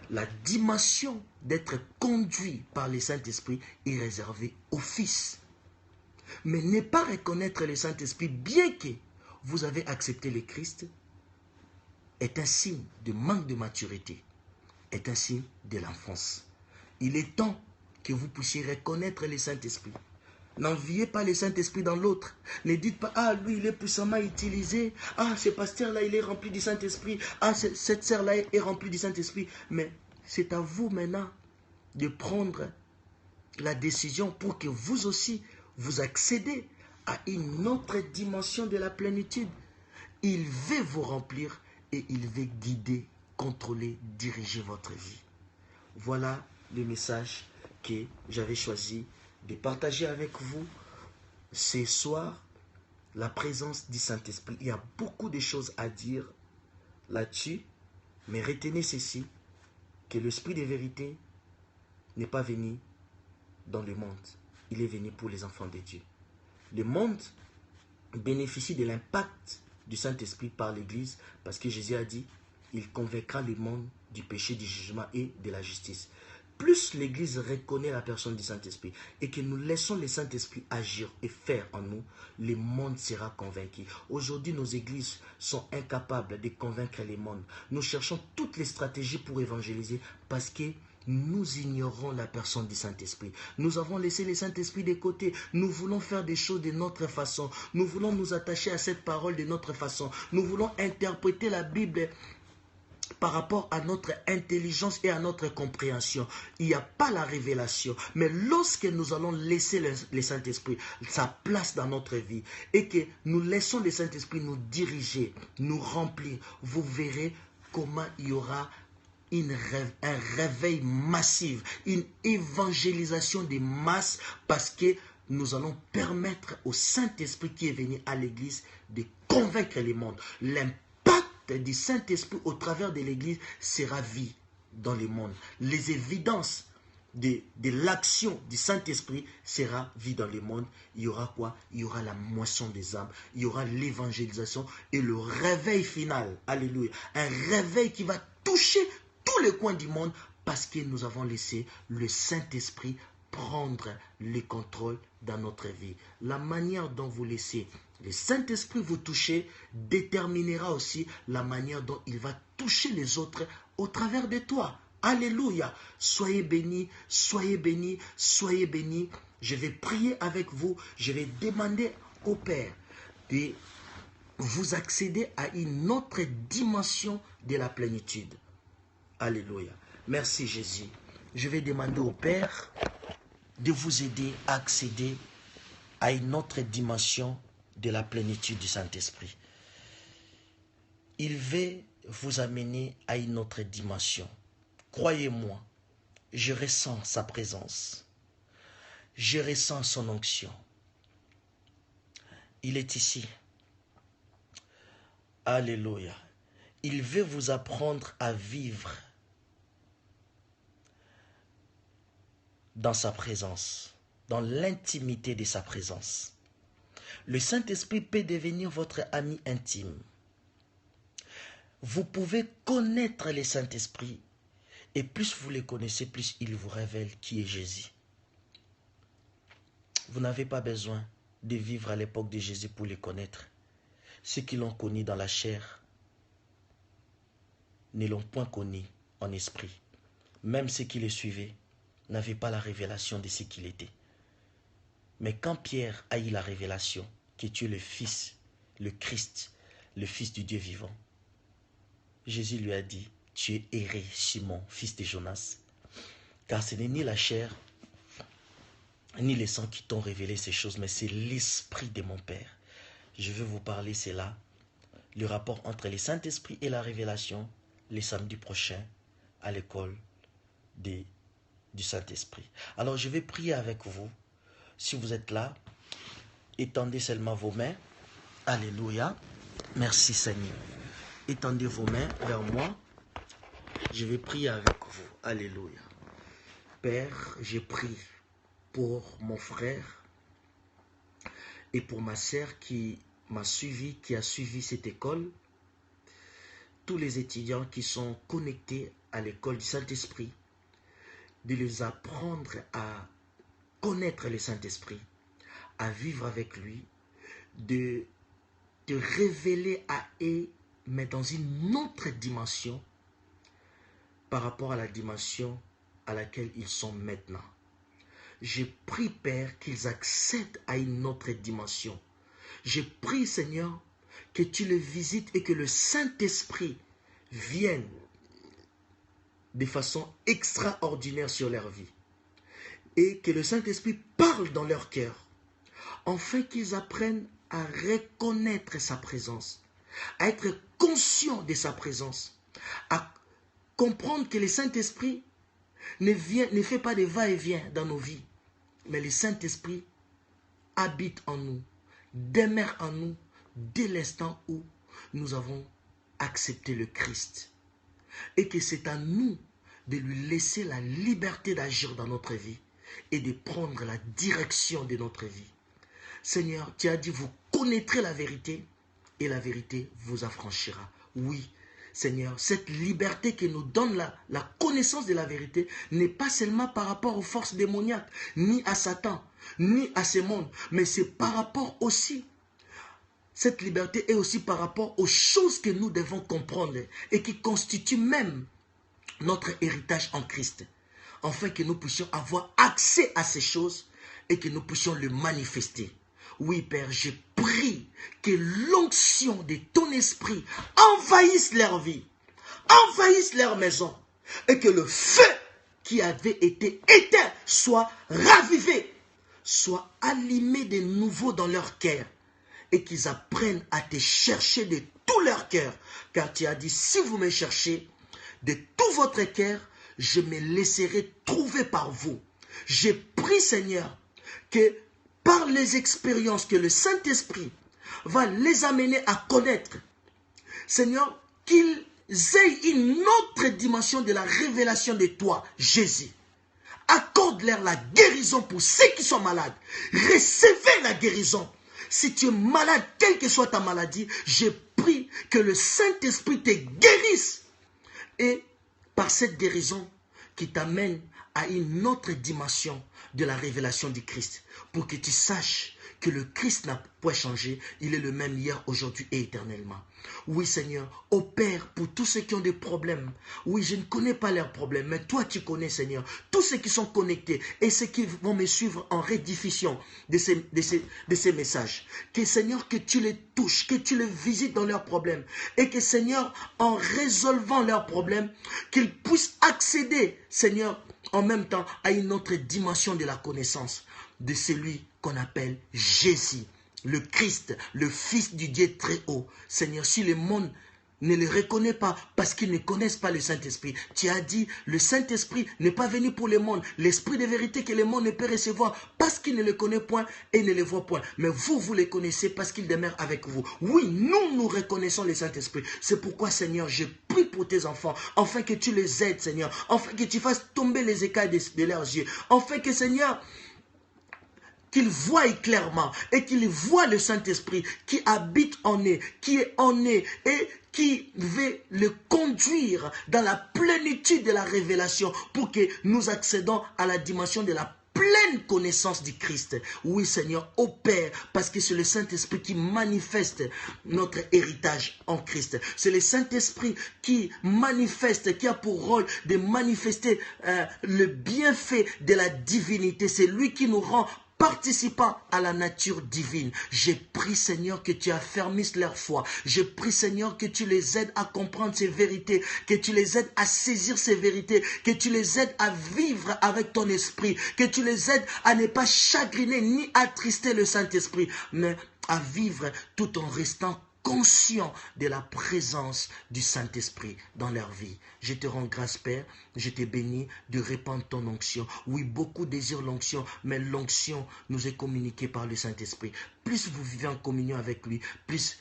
La dimension d'être conduit par le Saint-Esprit est réservée aux fils. Mais ne pas reconnaître le Saint-Esprit, bien que vous avez accepté le Christ, est un signe de manque de maturité, est un signe de l'enfance. Il est temps que vous puissiez reconnaître le Saint-Esprit. N'enviez pas le Saint-Esprit dans l'autre. Ne dites pas, ah, lui, il est puissamment utilisé. Ah, ce pasteur-là, il est rempli du Saint-Esprit. Ah, cette sœur-là est remplie du Saint-Esprit. Mais c'est à vous maintenant de prendre la décision pour que vous aussi, vous accédez à une autre dimension de la plénitude. Il veut vous remplir et il veut guider, contrôler, diriger votre vie. Voilà le message que j'avais choisi de partager avec vous ce soir, la présence du Saint-Esprit. Il y a beaucoup de choses à dire là-dessus, mais retenez ceci, que l'Esprit de vérité n'est pas venu dans le monde. il est venu pour les enfants de Dieu. Le monde bénéficie de l'impact du Saint-Esprit par l'Église parce que Jésus a dit, il convaincra le monde du péché, du jugement et de la justice. Plus l'Église reconnaît la personne du Saint-Esprit et que nous laissons le Saint-Esprit agir et faire en nous, le monde sera convaincu. Aujourd'hui, nos églises sont incapables de convaincre le monde. Nous cherchons toutes les stratégies pour évangéliser parce que nous ignorons la personne du Saint-Esprit. Nous avons laissé le Saint-Esprit de côté. Nous voulons faire des choses de notre façon. Nous voulons nous attacher à cette parole de notre façon. Nous voulons interpréter la Bible par rapport à notre intelligence et à notre compréhension. Il n'y a pas la révélation. Mais lorsque nous allons laisser le Saint-Esprit, sa place dans notre vie, et que nous laissons le Saint-Esprit nous diriger, nous remplir, vous verrez comment il y aura un réveil massif, une évangélisation des masses, parce que nous allons permettre au Saint-Esprit qui est venu à l'église de convaincre les mondes. L'impact du Saint-Esprit au travers de l'église sera vie dans le monde. Les évidences de l'action du Saint-Esprit sera vie dans le monde. Il y aura quoi? Il y aura la moisson des âmes, il y aura l'évangélisation et le réveil final. Alléluia. Un réveil qui va toucher tous les coins du monde parce que nous avons laissé le Saint-Esprit prendre le contrôle dans notre vie. La manière dont vous laissez le Saint-Esprit vous toucher déterminera aussi la manière dont il va toucher les autres au travers de toi. Alléluia. Soyez bénis, soyez bénis, soyez bénis. Je vais prier avec vous. Je vais demander au Père de vous accéder à une autre dimension de la plénitude. Alléluia. Merci Jésus. Je vais demander au Père de vous aider à accéder à une autre dimension de la plénitude du Saint-Esprit. Il veut vous amener à une autre dimension. Croyez-moi, je ressens sa présence. Je ressens son onction. Il est ici. Alléluia. Il veut vous apprendre à vivre dans sa présence, dans l'intimité de sa présence. Le Saint-Esprit peut devenir votre ami intime. Vous pouvez connaître le Saint-Esprit et plus vous le connaissez, plus il vous révèle qui est Jésus. Vous n'avez pas besoin de vivre à l'époque de Jésus pour le connaître. Ceux qui l'ont connu dans la chair ne l'ont point connu en esprit. Même ceux qui le suivaient n'avaient pas la révélation de ce qu'il était. Mais quand Pierre a eu la révélation que tu es le Fils, le Christ, le Fils du Dieu vivant, Jésus lui a dit, tu es erré, Simon, fils de Jonas, car ce n'est ni la chair, ni le sang qui t'ont révélé ces choses, mais c'est l'Esprit de mon Père. Je veux vous parler, c'est là, le rapport entre le Saint-Esprit et la révélation, le samedi prochain, à l'école du Saint-Esprit. Alors je vais prier avec vous. Si vous êtes là, étendez seulement vos mains. Alléluia. Merci Seigneur. Étendez vos mains vers moi. Je vais prier avec vous. Alléluia. Père, je prie pour mon frère et pour ma sœur qui m'a suivi, qui a suivi cette école. Tous les étudiants qui sont connectés à l'école du Saint-Esprit, de les apprendre à connaître le Saint-Esprit, à vivre avec lui, de te révéler à eux, mais dans une autre dimension par rapport à la dimension à laquelle ils sont maintenant. Je prie, Père, qu'ils accèdent à une autre dimension. Je prie, Seigneur, que tu le visites et que le Saint-Esprit vienne de façon extraordinaire sur leur vie. Et que le Saint-Esprit parle dans leur cœur, afin qu'ils apprennent à reconnaître sa présence, à être conscients de sa présence, à comprendre que le Saint-Esprit ne fait pas de va-et-vient dans nos vies, mais le Saint-Esprit habite en nous, demeure en nous, dès l'instant où nous avons accepté le Christ. Et que c'est à nous de lui laisser la liberté d'agir dans notre vie. et de prendre la direction de notre vie. Seigneur, tu as dit, vous connaîtrez la vérité et la vérité vous affranchira. Oui, Seigneur, cette liberté que nous donne la connaissance de la vérité n'est pas seulement par rapport aux forces démoniaques, ni à Satan, ni à ce monde, mais c'est par rapport aussi. Cette liberté est aussi par rapport aux choses que nous devons comprendre et qui constituent même notre héritage en Christ, afin que nous puissions avoir accès à ces choses et que nous puissions le manifester. Oui, Père, je prie que l'onction de ton esprit envahisse leur vie, envahisse leur maison, et que le feu qui avait été éteint soit ravivé, soit allumé de nouveau dans leur cœur, et qu'ils apprennent à te chercher de tout leur cœur, car tu as dit, si vous me cherchez de tout votre cœur, je me laisserai trouver par vous. J'ai pris, Seigneur, que par les expériences que le Saint-Esprit va les amener à connaître, Seigneur, qu'ils aient une autre dimension de la révélation de toi, Jésus. Accorde-leur la guérison pour ceux qui sont malades. Recevez la guérison. Si tu es malade, quelle que soit ta maladie, je prie que le Saint-Esprit te guérisse. Et par cette guérison qui t'amène à une autre dimension de la révélation du Christ, pour que tu saches que le Christ n'a pas changé, il est le même hier, aujourd'hui et éternellement. Oui, Seigneur, opère pour tous ceux qui ont des problèmes. Oui, je ne connais pas leurs problèmes, mais toi tu connais, Seigneur, tous ceux qui sont connectés et ceux qui vont me suivre en rediffusion de ces messages. Que, Seigneur, que tu les touches, que tu les visites dans leurs problèmes et que, Seigneur, en résolvant leurs problèmes, qu'ils puissent accéder, Seigneur, en même temps à une autre dimension de la connaissance de celui qu'on appelle Jésus, le Christ, le Fils du Dieu très haut. Seigneur, si le monde ne le reconnaît pas parce qu'ils ne connaissent pas le Saint-Esprit, tu as dit, le Saint-Esprit n'est pas venu pour le monde, l'Esprit de vérité que le monde ne peut recevoir parce qu'il ne le connaît point et ne le voit point. Mais vous, vous le connaissez parce qu'il demeure avec vous. Oui, nous reconnaissons le Saint-Esprit. C'est pourquoi, Seigneur, je prie pour tes enfants, afin que tu les aides, Seigneur, afin que tu fasses tomber les écailles de leurs yeux, afin que, Seigneur, qu'ils voient clairement et qu'ils voient le Saint-Esprit qui habite en eux, qui est en eux et qui veut le conduire dans la plénitude de la révélation pour que nous accédons à la dimension de la pleine connaissance du Christ. Oui, Seigneur, opère, parce que c'est le Saint-Esprit qui manifeste notre héritage en Christ. C'est le Saint-Esprit qui manifeste, qui a pour rôle de manifester le bienfait de la divinité. C'est lui qui nous rend participant à la nature divine. Je prie, Seigneur, que tu affermisses leur foi. Je prie, Seigneur, que tu les aides à comprendre ces vérités, que tu les aides à saisir ces vérités, que tu les aides à vivre avec ton esprit, que tu les aides à ne pas chagriner ni attrister le Saint-Esprit, mais à vivre tout en restant conscient de la présence du Saint-Esprit dans leur vie. Je te rends grâce, Père, je te bénis de répandre ton onction. Oui, beaucoup désirent l'onction, mais l'onction nous est communiquée par le Saint-Esprit. Plus vous vivez en communion avec lui, plus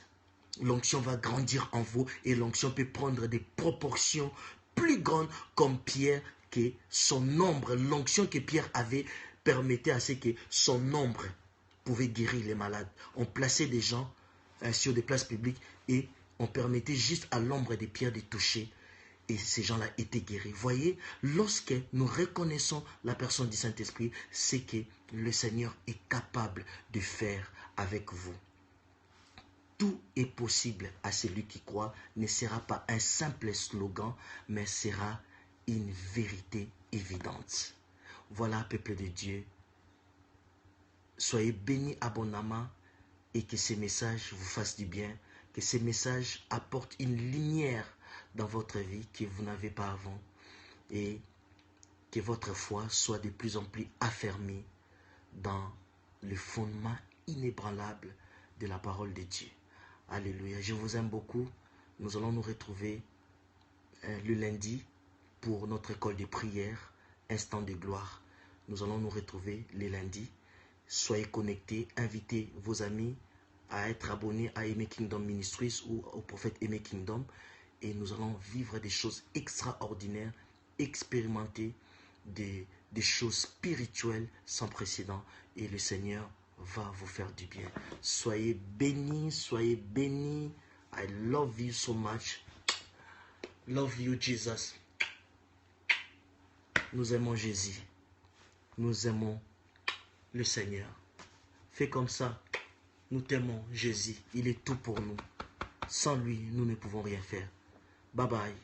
l'onction va grandir en vous et l'onction peut prendre des proportions plus grandes comme Pierre, que son ombre, l'onction que Pierre avait permettait à ce que son ombre pouvait guérir les malades. On plaçait des gens sur des places publiques et on permettait juste à l'ombre des pierres de toucher et ces gens-là étaient guéris. Voyez, lorsque nous reconnaissons la personne du Saint-Esprit, c'est que le Seigneur est capable de faire avec vous. Tout est possible à celui qui croit, ne sera pas un simple slogan, mais sera une vérité évidente. Voilà, peuple de Dieu, soyez bénis abondamment. Et que ces messages vous fassent du bien, que ces messages apportent une lumière dans votre vie que vous n'avez pas avant et que votre foi soit de plus en plus affermie dans le fondement inébranlable de la parole de Dieu. Alléluia. Je vous aime beaucoup. Nous allons nous retrouver le lundi pour notre école de prière, instant de gloire. Nous allons nous retrouver le lundi. Soyez connectés, invitez vos amis à être abonnés à Aimé Kingdom Ministries ou au prophète Aimé Kingdom et nous allons vivre des choses extraordinaires, expérimenter des des choses spirituelles sans précédent et le Seigneur va vous faire du bien. Soyez bénis, soyez bénis. I love you so much. Love you, Jesus. Nous aimons Jésus. Nous aimons le Seigneur. Fais comme ça. Nous t'aimons, Jésus. Il est tout pour nous. Sans lui, nous ne pouvons rien faire. Bye bye.